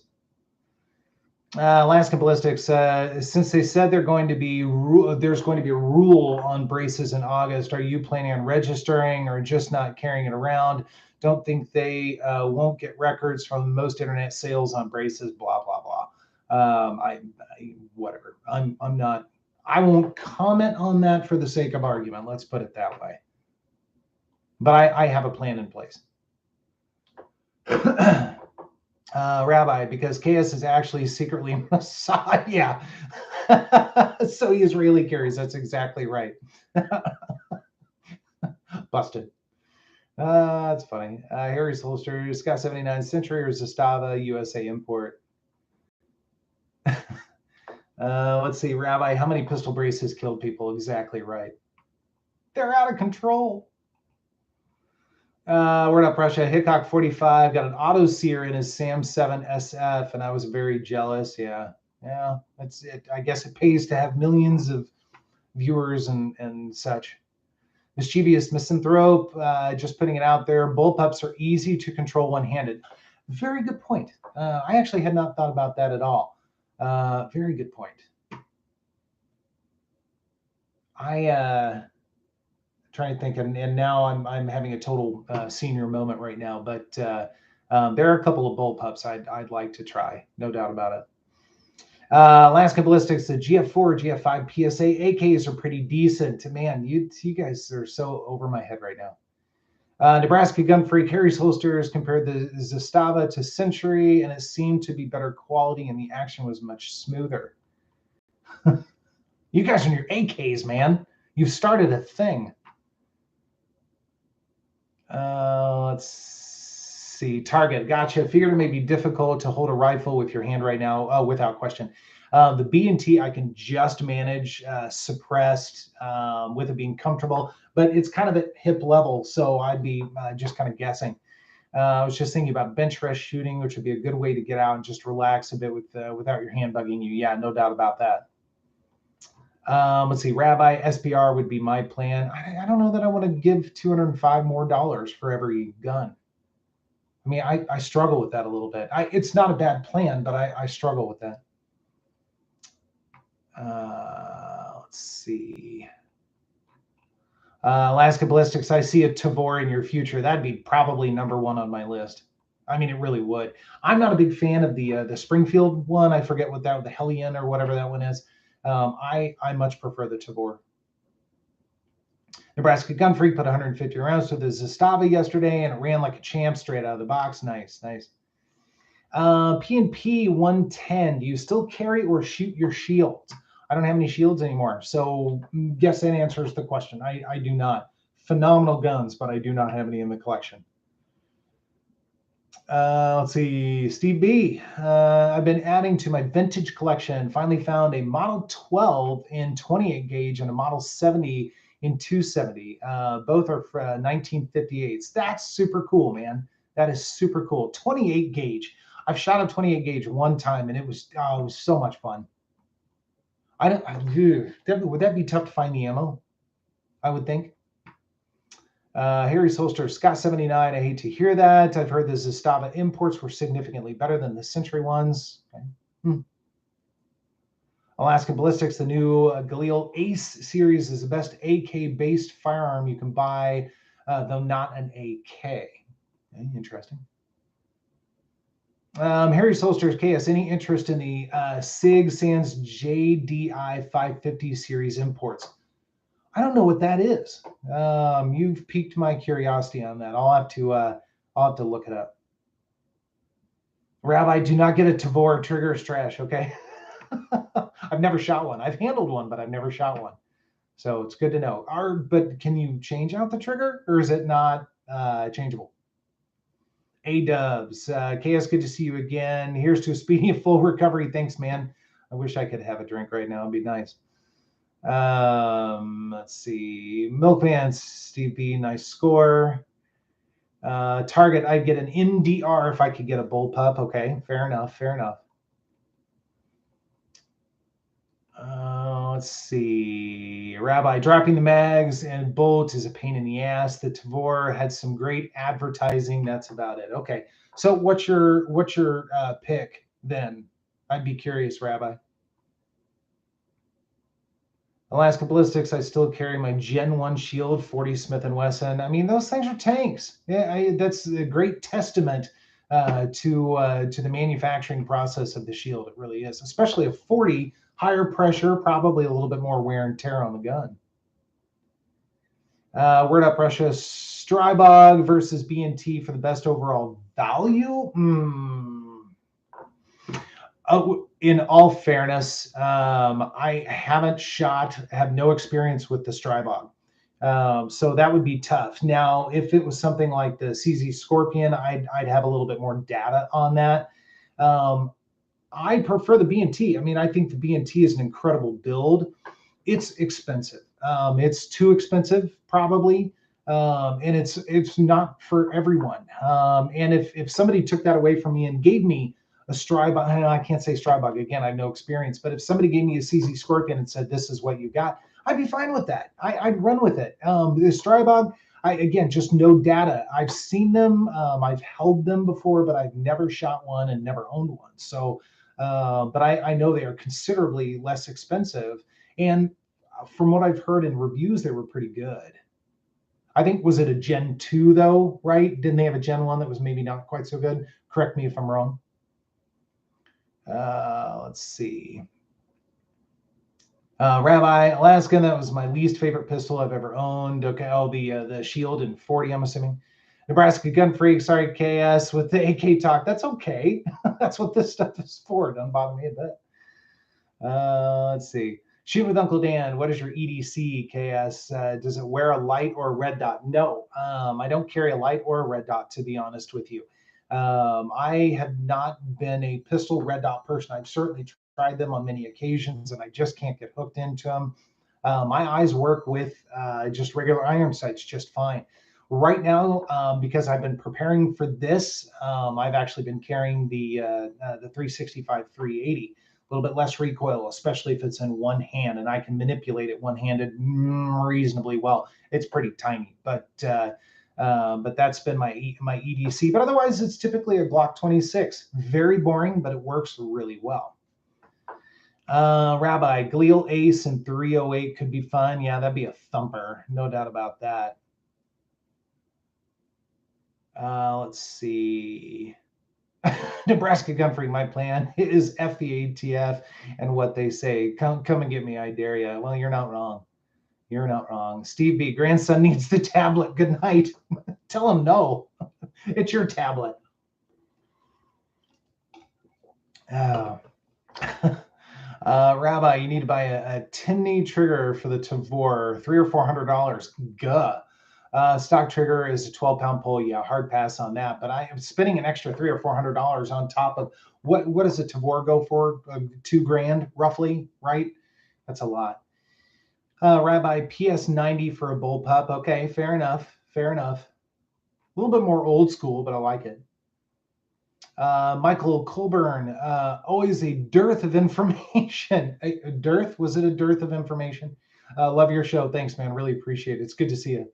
Alaskan Ballistics, since they said there's going to be a rule on braces in August, are you planning on registering or just not carrying it around? Don't think they won't get records from most internet sales on braces, blah, blah, blah. Whatever. I'm not, I won't comment on that for the sake of argument. Let's put it that way. But I have a plan in place. Rabbi, because KS is actually secretly Mossad. Yeah. So he Israeli carries. That's exactly right. Busted. That's funny. Harry's holster, Scott 79 Century or Zastava USA import. Let's see, Rabbi, how many pistol braces killed people? Exactly right. They're out of control. Word up, Russia. Hickok 45 got an auto sear in his Sam 7 SF, and I was very jealous. Yeah, that's it. I guess it pays to have millions of viewers and such. Mischievous misanthrope, just putting it out there. Bullpups are easy to control one-handed. Very good point. I actually had not thought about that at all. Very good point. Trying to think, and now I'm having a total senior moment right now. But there are a couple of bullpups I'd like to try, no doubt about it. Alaska Ballistics, the GF4, GF5 PSA AKs are pretty decent. Man, you guys are so over my head right now. Nebraska Gun Freak Harry's holsters compared the Zastava to Century, and it seemed to be better quality, and the action was much smoother. You guys and your AKs, man. You've started a thing. Let's see. Target. Gotcha. Figured it may be difficult to hold a rifle with your hand right now. Without question. The B&T I can just manage suppressed with it being comfortable, but it's kind of at hip level, so I'd be just kind of guessing. I was just thinking about bench press shooting, which would be a good way to get out and just relax a bit without your hand bugging you. Yeah, no doubt about that. Let's see, Rabbi SPR would be my plan. I don't know that I want to give $205 more for every gun. I mean, I struggle with that a little bit. It's not a bad plan, but I struggle with that. Let's see. Alaska Ballistics, I see a Tavor in your future. That'd be probably #1 on my list. I mean, it really would. I'm not a big fan of the Springfield one. I forget what that, the Hellion or whatever that one is. I much prefer the Tavor. Nebraska Gun Freak put 150 rounds to the Zastava yesterday, and it ran like a champ straight out of the box. Nice. P&P 110. Do you still carry or shoot your shields? I don't have any shields anymore, so guess that answers the question. I do not. Phenomenal guns, but I do not have any in the collection. Let's see, Steve B. I've been adding to my vintage collection. Finally found a Model 12 in 28 gauge and a Model 70 in 270. Both are 1958s. That's super cool, man. That is super cool. 28 gauge. I've shot a 28 gauge one time, and it was so much fun. Would that be tough to find the ammo? I would think. Harry's holster, Scott 79. I hate to hear that. I've heard the Zastava imports were significantly better than the Century ones. Okay. Alaska Ballistics, the new Galil Ace series is the best AK-based firearm you can buy, though not an AK. Okay, interesting. Harry's holsters, KS, any interest in the Sig Sans JDI 550 series imports? I don't know what that is. You've piqued my curiosity on that. I'll have to look it up. Rabbi, do not get a Tavor trigger trash, okay? I've never shot one. I've handled one, but I've never shot one. So it's good to know. But can you change out the trigger, or is it not changeable? A-dubs. KS, good to see you again. Here's to a speedy and full recovery. Thanks, man. I wish I could have a drink right now. It'd be nice. Let's see. Milkman, Steve B, nice score. Target, I'd get an NDR if I could get a bullpup. Okay, fair enough. Let's see. Rabbi, dropping the mags and bolts is a pain in the ass. The Tavor had some great advertising. That's about it. Okay, so what's your pick then? I'd be curious, Rabbi. Alaska Ballistics, I still carry my Gen 1 Shield 40 Smith & Wesson. I mean, those things are tanks. Yeah, that's a great testament to the manufacturing process of the Shield. It really is, especially a 40, higher pressure, probably a little bit more wear and tear on the gun. Word up, Russia. Strybog versus B&T for the best overall value. In all fairness, I have no experience with the Strybog. So that would be tough. Now, if it was something like the CZ Scorpion, I'd have a little bit more data on that. I prefer the B&T. I mean, I think the B&T is an incredible build. It's expensive. It's too expensive, probably. And it's not for everyone. And if somebody took that away from me and gave me a Strybog, I can't say Strybog again, I have no experience, but if somebody gave me a CZ Scorpion and said, this is what you got, I'd be fine with that. I'd run with it. The Strybog, again, just no data. I've seen them, I've held them before, but I've never shot one and never owned one. So, but I know they are considerably less expensive. And from what I've heard in reviews, they were pretty good. I think, was it a Gen 2 though, right? Didn't they have a Gen 1 that was maybe not quite so good? Correct me if I'm wrong. Let's see. Rabbi Alaskan, that was my least favorite pistol I've ever owned. Okay, oh, the Shield in 40, I'm assuming. Nebraska Gun Freak, sorry, KS, with the AK talk. That's okay. That's what this stuff is for. Don't bother me a bit. Let's see. Shoot with Uncle Dan. What is your EDC, KS? Does it wear a light or a red dot? No, I don't carry a light or a red dot, to be honest with you. I have not been a pistol red dot person. I've certainly tried them on many occasions, and I just can't get hooked into them. My eyes work with just regular iron sights just fine. Right now, because I've been preparing for this, I've actually been carrying the 365 380. A little bit less recoil, especially if it's in one hand, and I can manipulate it one-handed reasonably well. It's pretty tiny, but that's been my EDC. But otherwise, it's typically a Glock 26. Very boring, but it works really well. Rabbi, Glial Ace and 308 could be fun. Yeah, that'd be a thumper, no doubt about that. Let's see. Nebraska Gun Freak, my plan is F the ATF and what they say. Come and get me, I dare you. Well, you're not wrong. You're not wrong. Steve B, grandson needs the tablet. Good night. Tell him no. It's your tablet. Rabbi, you need to buy a Timney trigger for the Tavor, $300 or $400. Guh. Stock trigger is a 12-pound pull. Yeah, hard pass on that. But I am spending an extra $300 or $400 on top of what does a Tavor go for? $2,000 roughly, right? That's a lot. Rabbi, PS90 for a bullpup. Okay, fair enough. Fair enough. A little bit more old school, but I like it. Michael Colburn, always a dearth of information. A dearth? Was it a dearth of information? Love your show. Thanks, man. Really appreciate it. It's good to see you.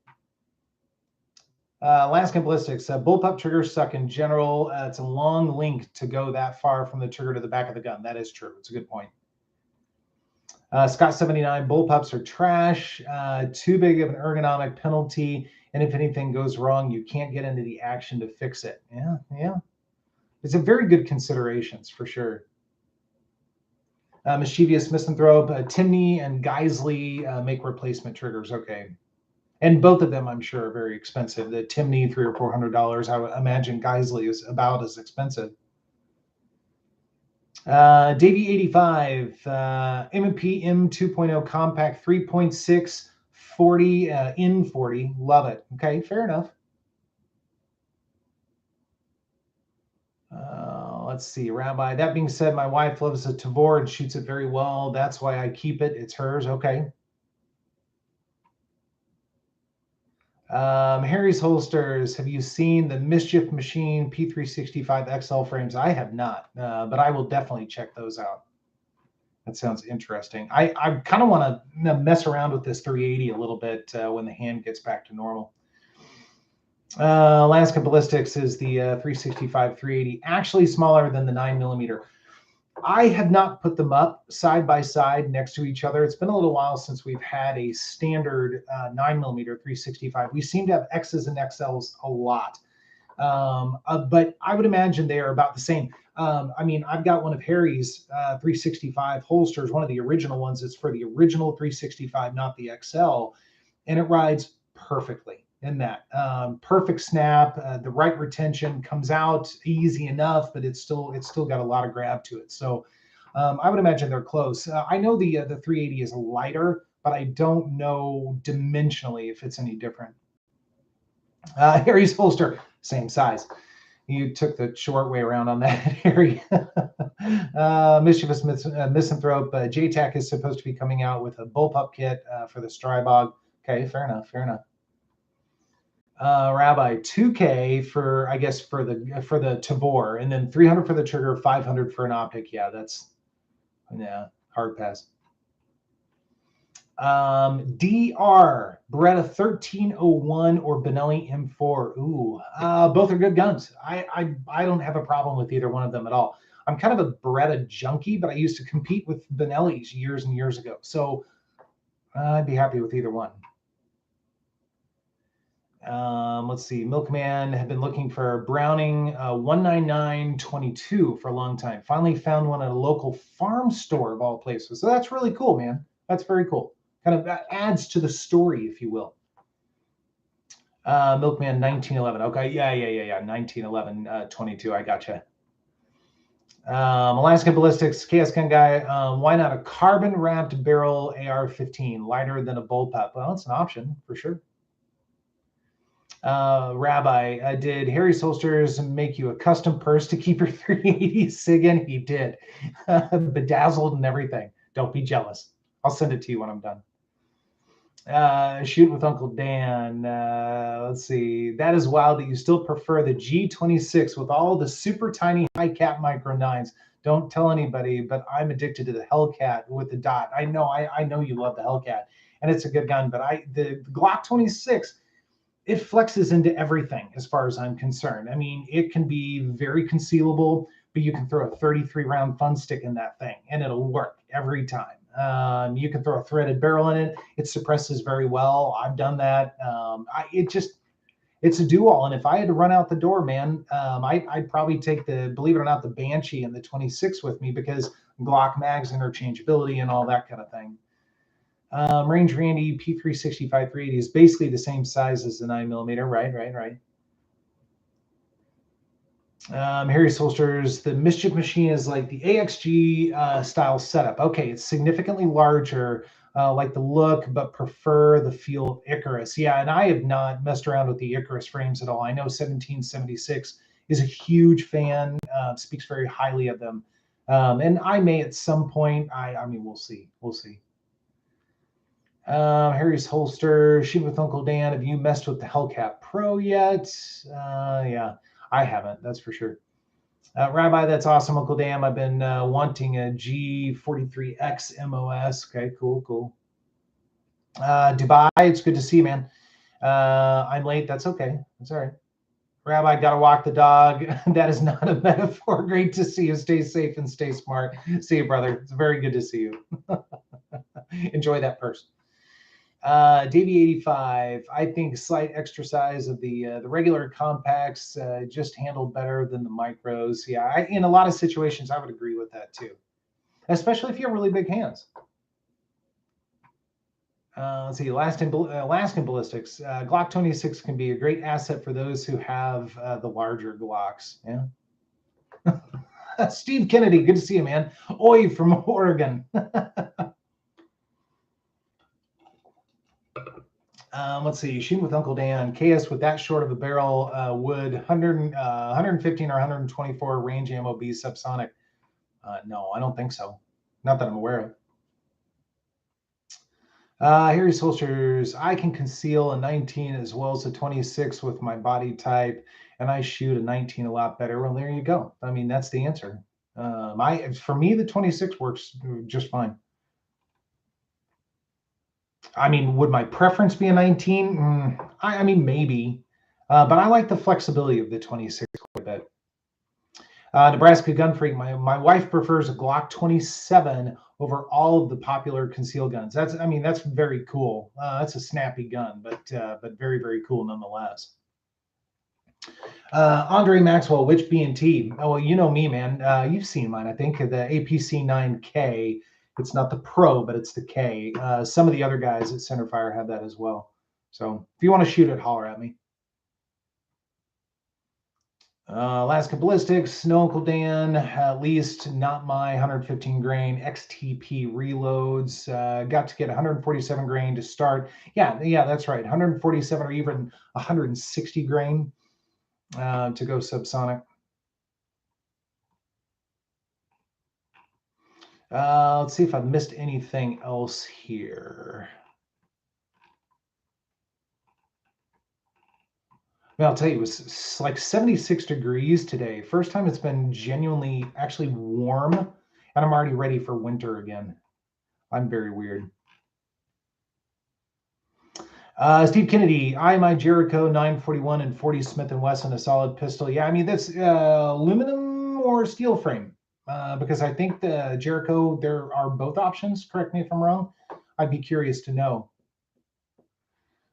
Alaskan Ballistics, bullpup triggers suck in general. It's a long link to go that far from the trigger to the back of the gun. That is true. It's a good point. Scott 79, bullpups are trash. Too big of an ergonomic penalty. And if anything goes wrong, you can't get into the action to fix it. Yeah. It's a very good considerations for sure. Mischievous Misanthrope, Timney and Geisley make replacement triggers. Okay. And both of them, I'm sure, are very expensive. The Timney, $300 or $400. I would imagine Geisley is about as expensive. Davey 85, M&P M2.0 compact 3.6 40 in 40. Love it. Okay, fair enough. Let's see, Rabbi. That being said, my wife loves a Tavor and shoots it very well. That's why I keep it. It's hers. Okay. Harry's Holsters, have you seen the Mischief Machine P365 XL frames? I have not, but I will definitely check those out. That sounds interesting. I kind of want to mess around with this 380 a little bit when the hand gets back to normal. Alaska Ballistics is the 365 380, actually smaller than the 9mm. I have not put them up side by side next to each other. It's been a little while since we've had a standard 9mm 365. We seem to have X's and XLs a lot, but I would imagine they are about the same. I mean, I've got one of Harry's 365 holsters, one of the original ones. It's for the original 365, not the XL, and it rides perfectly in that. Perfect snap, the right retention, comes out easy enough, but it's still got a lot of grab to it. So I would imagine they're close. I know the 380 is lighter, but I don't know dimensionally if it's any different. Harry's holster, same size. You took the short way around on that, Harry. Mischievous Misanthrope. JTAC is supposed to be coming out with a bullpup kit for the Strybog. Okay, fair enough, fair enough. Rabbi, 2K for, I guess, for the Tabor, and then 300 for the trigger, 500 for an optic. Yeah, that's, yeah, hard pass. DR, Beretta 1301 or Benelli M4. Ooh, both are good guns. I don't have a problem with either one of them at all. I'm kind of a Beretta junkie, but I used to compete with Benellis years and years ago. So I'd be happy with either one. Let's see. Milkman had been looking for Browning 19922 for a long time. Finally found one at a local farm store of all places. So that's really cool, man. That's very cool. Kind of adds to the story, if you will. Milkman 1911. Okay, yeah. 1911 22. I gotcha. Alaska Ballistics, KS Gun Guy. Why not a carbon wrapped barrel AR-15, lighter than a bullpup? Well, it's an option for sure. Rabbi, did Harry's Holsters make you a custom purse to keep your 380 SIG in? He did. Bedazzled and everything. Don't be jealous. I'll send it to you when I'm done. Shoot with Uncle Dan. Let's see. That is wild that you still prefer the G26 with all the super tiny high cap micro 9s. Don't tell anybody, but I'm addicted to the Hellcat with the dot. I know you love the Hellcat, and it's a good gun, but the Glock 26, it flexes into everything as far as I'm concerned. I mean, it can be very concealable, but you can throw a 33 round fun stick in that thing and it'll work every time. You can throw a threaded barrel in it. It suppresses very well. I've done that. It's a do-all. And if I had to run out the door, man, I'd probably take believe it or not, the Banshee and the 26 with me because Glock mags, interchangeability, and all that kind of thing. Range Randy P365 380 is basically the same size as the 9mm. Right. Harry's Holsters, the Mischief Machine is like the AXG style setup. Okay, it's significantly larger, like the look, but prefer the feel of Icarus. Yeah, and I have not messed around with the Icarus frames at all. I know 1776 is a huge fan, speaks very highly of them. And I may at some point, I mean, we'll see. Harry's Holster, Shoot with Uncle Dan. Have you messed with the Hellcat Pro yet? Yeah, I haven't, that's for sure. Rabbi, that's awesome, Uncle Dan. I've been wanting a G43X MOS. Okay, cool. Dubai, it's good to see you, man. I'm late. That's okay. That's all right. Rabbi, gotta walk the dog. That is not a metaphor. Great to see you. Stay safe and stay smart. See you, brother. It's very good to see you. Enjoy that purse. Davey 85, I think slight extra size of the regular compacts just handled better than the micros. Yeah, in a lot of situations, I would agree with that too, especially if you have really big hands. Let's see, Alaskan Ballistics. Glock 26 can be a great asset for those who have the larger Glocks. Yeah. Steve Kennedy, good to see you, man. Oi from Oregon. Let's see, Shooting with Uncle Dan. KS with that short of a barrel would 115 or 124 range ammo be subsonic? No, I don't think so. Not that I'm aware of. Harry's Holsters. I can conceal a 19 as well as a 26 with my body type, and I shoot a 19 a lot better. Well, there you go. I mean, that's the answer. For me, the 26 works just fine. I mean, would my preference be a 19? I mean, maybe. But I like the flexibility of the 26 quite a bit. Nebraska Gun Freak, my wife prefers a Glock 27 over all of the popular concealed guns. That's very cool. That's a snappy gun, but very, very cool nonetheless. Andre Maxwell, which B&T? Oh, well, you know me, man. You've seen mine, I think, the APC 9K. It's not the Pro, but it's the K. Some of the other guys at Centerfire have that as well. So if you want to shoot it, holler at me. Alaska Ballistics, no Uncle Dan, at least not my 115 grain XTP reloads. Got to get 147 grain to start. Yeah, that's right. 147 or even 160 grain to go subsonic. Let's see if I've missed anything else here. Well, I'll tell you, it was like 76 degrees today. First time it's been genuinely actually warm, and I'm already ready for winter again. I'm very weird. Steve Kennedy, my Jericho 941 and 40 Smith & Wesson, a solid pistol. Yeah, I mean, that's aluminum or steel frame, because I think the Jericho, there are both options. Correct me if I'm wrong. I'd be curious to know.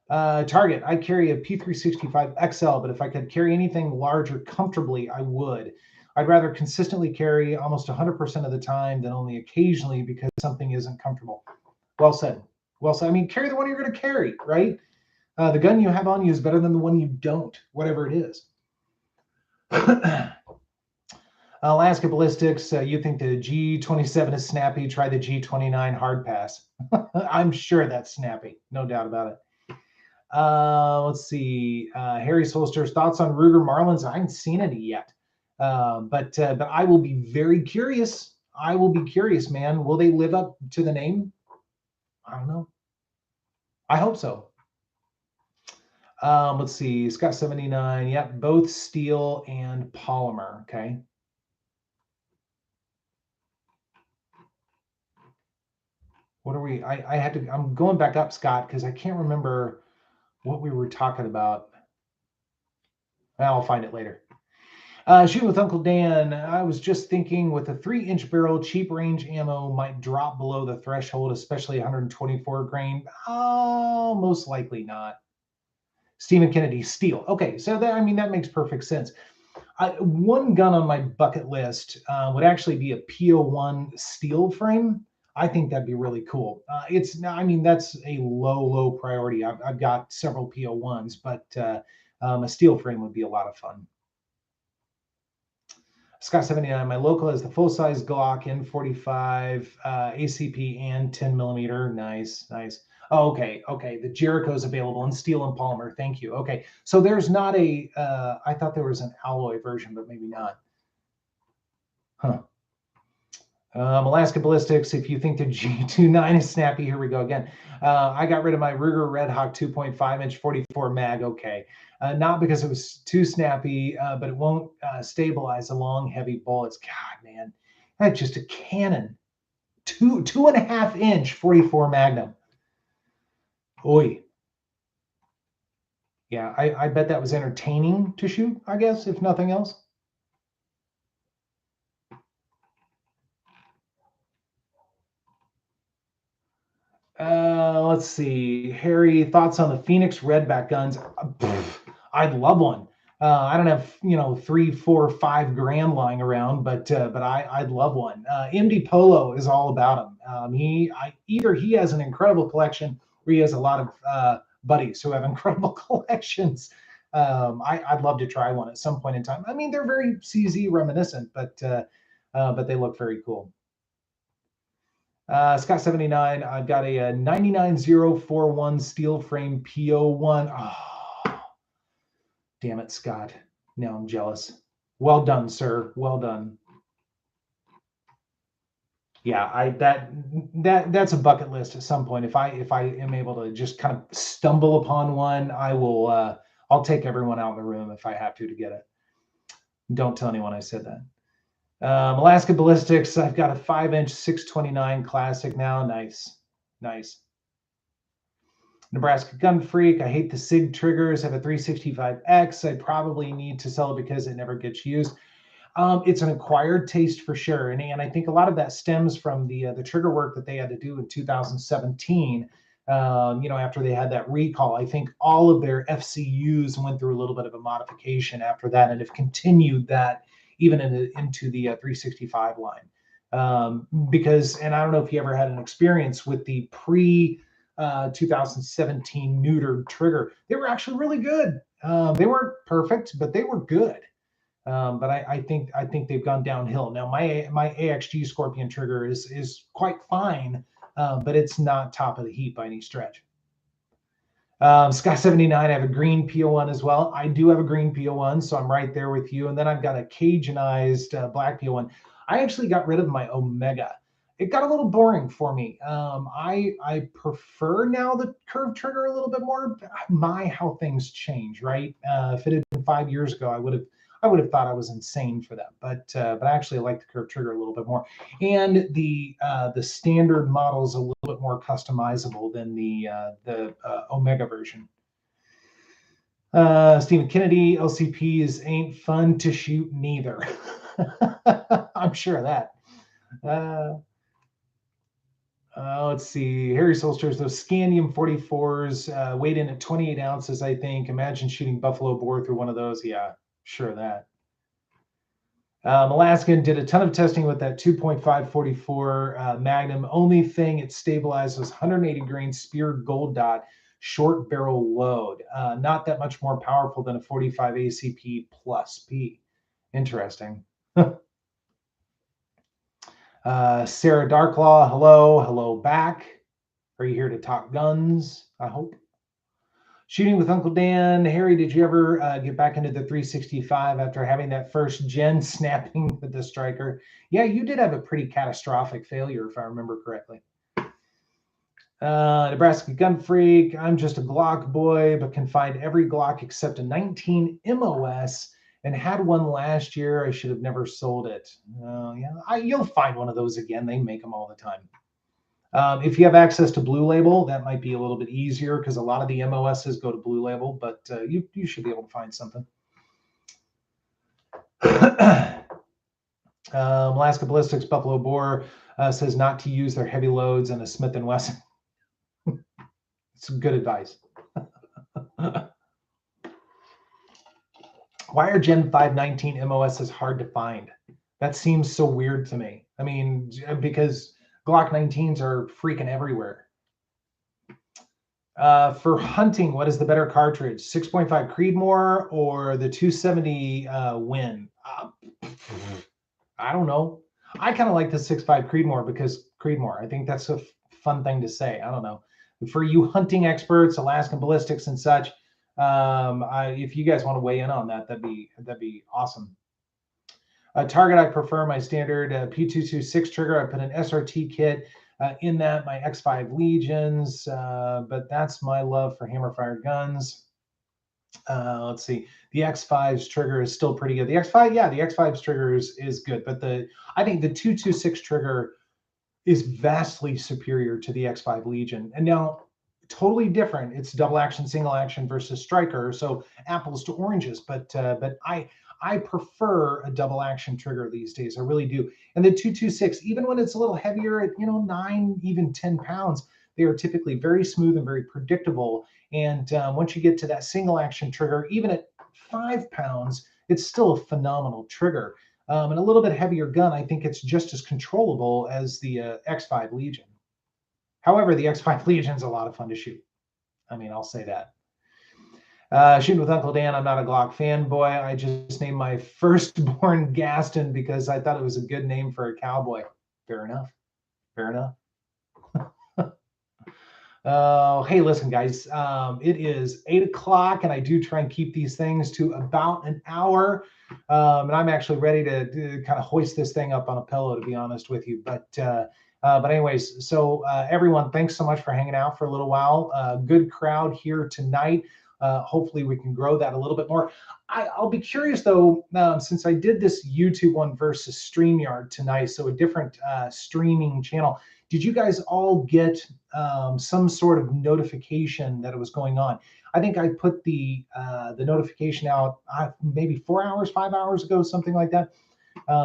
Target, I carry a P365 XL, but if I could carry anything larger comfortably, I would. I'd rather consistently carry almost 100% of the time than only occasionally because something isn't comfortable. Well said. Well said. I mean, carry the one you're going to carry, right? The gun you have on you is better than the one you don't, whatever it is. Alaska Ballistics, you think the G27 is snappy? Try the G29 hard pass. I'm sure that's snappy, no doubt about it. Let's see. Harry Solster's thoughts on Ruger Marlins. I haven't seen any yet, but I will be very curious. I will be curious, man. Will they live up to the name? I don't know. I hope so. Let's see. Scott 79. Yep, both steel and polymer. Okay. What are we? I had to. I'm going back up, Scott, because I can't remember what we were talking about. I'll find it later. Shooting with Uncle Dan, I was just thinking with a 3-inch barrel, cheap range ammo might drop below the threshold, especially 124 grain. Most likely not. Stephen Kennedy, steel. Okay, so that, I mean, that makes perfect sense. One gun on my bucket list would actually be a PO1 steel frame. I think that'd be really cool. I mean, that's a low priority. I've got several PO1s, but a steel frame would be a lot of fun. Scott 79, my local has the full-size Glock N45, ACP, and 10 millimeter. Nice. Oh, okay. The Jericho's available in steel and polymer. Thank you. Okay, so there's not a. I thought there was an alloy version, but maybe not. Huh. Alaska Ballistics, if you think the G29 is snappy, here we go again. I got rid of my Ruger Red Hawk 2.5-inch 44 mag. Okay. Not because it was too snappy, but it won't stabilize the long, heavy bullets. God, man, that's just a cannon. 2.5-inch 44 Magnum. Oi. Yeah, I bet that was entertaining to shoot, I guess, if nothing else. Let's see. Harry, thoughts on the Phoenix Redback guns? I'd love one. I don't have 3, 4, 5 grand lying around, but I'd love one. MD Polo is all about him. Either he has an incredible collection or he has a lot of buddies who have incredible collections. I'd love to try one at some point in time. I mean, they're very CZ reminiscent, but they look very cool. Scott 79, I've got a 99041 steel frame PO1. Oh, damn it, Scott. Now I'm jealous. Well done, sir. Well done. Yeah, that's a bucket list at some point. If I am able to just kind of stumble upon one, I will. I'll take everyone out in the room if I have to get it. Don't tell anyone I said that. Alaska Ballistics, I've got a 5-inch 629 classic now. Nice. Nebraska Gun Freak, I hate the SIG triggers. I have a 365X. I probably need to sell it because it never gets used. It's an acquired taste for sure, and I think a lot of that stems from the trigger work that they had to do in 2017. After they had that recall, I think all of their FCUs went through a little bit of a modification after that, and have continued that even into the 365 line. Because, and I don't know if you ever had an experience with the pre 2017 neutered trigger. They were actually really good. They weren't perfect, but they were good. But I think they've gone downhill. Now my AXG Scorpion trigger is quite fine, but it's not top of the heap by any stretch. Scott 79, I have a green PO1 as well. I do have a green PO1, so I'm right there with you. And then I've got a Cajunized black PO1. I actually got rid of my Omega. It got a little boring for me. I prefer now the curved trigger a little bit more. My, how things change, right? If it had been 5 years ago, I would have thought I was insane for that. But I actually like the curved trigger a little bit more. And the standard model is a little bit more customizable than the Omega version. Stephen Kennedy, LCPs ain't fun to shoot neither. I'm sure of that. Let's see. Harry Solsters, those Scandium 44s weighed in at 28 ounces, I think. Imagine shooting buffalo boar through one of those. Yeah, sure of that. Alaskan did a ton of testing with that 2.544 Magnum. Only thing it stabilized was 180 grain spear gold dot short barrel load. Not that much more powerful than a 45 ACP plus P. Interesting. Sarah Darklaw, hello back. Are you here to talk guns? I hope. Shooting with Uncle Dan. Harry, did you ever get back into the 365 after having that first gen snapping with the striker? Yeah, you did have a pretty catastrophic failure, if I remember correctly. Nebraska Gun Freak. I'm just a Glock boy, but can find every Glock except a 19 MOS. And had one last year. I should have never sold it. Yeah, you'll find one of those again. They make them all the time. If you have access to Blue Label, that might be a little bit easier because a lot of the MOSs go to Blue Label, but you should be able to find something. Alaska Ballistics Buffalo Boar says not to use their heavy loads in a Smith & Wesson. It's good advice. Why are Gen 519 MOSs hard to find? That seems so weird to me. I mean, because Glock 19s are freaking everywhere. For hunting, what is the better cartridge? 6.5 Creedmoor or the 270 Win? I don't know. I kind of like the 6.5 Creedmoor because Creedmoor. I think that's a fun thing to say. I don't know. For you hunting experts, Alaskan Ballistics and such, if you guys want to weigh in on that, that'd be awesome. Target, I prefer my standard P226 trigger. I put an SRT kit in that, my X5 Legions, but that's my love for hammer-fired guns. Let's see. The X5's trigger is still pretty good. The X5, yeah, the X5's trigger is good, but I think the 226 trigger is vastly superior to the X5 Legion. And now, totally different. It's double action, single action versus striker, so apples to oranges. But I prefer a double action trigger these days. I really do. And the 226, even when it's a little heavier at 9, even 10 pounds, they are typically very smooth and very predictable. And once you get to that single action trigger, even at 5 pounds, it's still a phenomenal trigger. And a little bit heavier gun, I think it's just as controllable as the X5 Legion. However, the X5 Legion's a lot of fun to shoot. I mean, I'll say that. Shooting with Uncle Dan, I'm not a Glock fanboy. I just named my firstborn Gaston because I thought it was a good name for a cowboy. Fair enough. Fair enough. Hey, listen, guys. It is 8 o'clock, and I do try and keep these things to about an hour. And I'm actually ready to kind of hoist this thing up on a pillow, to be honest with you. But anyways, so everyone, thanks so much for hanging out for a little while. Good crowd here tonight. Hopefully we can grow that a little bit more. I'll be curious though, since I did this YouTube one versus StreamYard tonight, so a different streaming channel. Did you guys all get some sort of notification that it was going on? I think I put the notification out maybe 4 hours, 5 hours ago, something like that.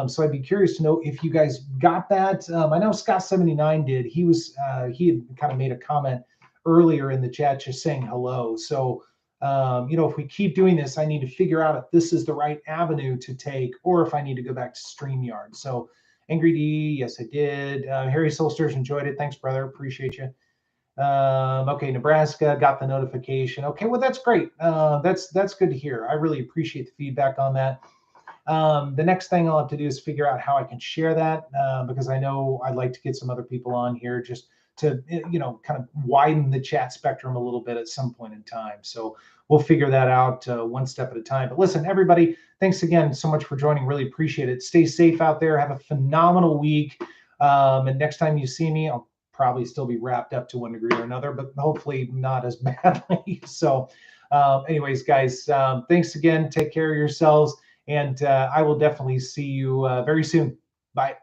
So I'd be curious to know if you guys got that. I know Scott 79 did. He had kind of made a comment earlier in the chat just saying hello. So if we keep doing this, I need to figure out if this is the right avenue to take or if I need to go back to StreamYard. So Angry D, yes, I did. Harry Solsters enjoyed it. Thanks, brother. Appreciate you. Okay, Nebraska got the notification. Okay, well, that's great. That's good to hear. I really appreciate the feedback on that. The next thing I'll have to do is figure out how I can share that, because I know I'd like to get some other people on here just to, kind of widen the chat spectrum a little bit at some point in time. So we'll figure that out one step at a time. But listen, everybody, thanks again so much for joining. Really appreciate it. Stay safe out there. Have a phenomenal week. And next time you see me, I'll probably still be wrapped up to one degree or another, but hopefully not as badly. So anyways, guys, thanks again. Take care of yourselves. And I will definitely see you very soon. Bye.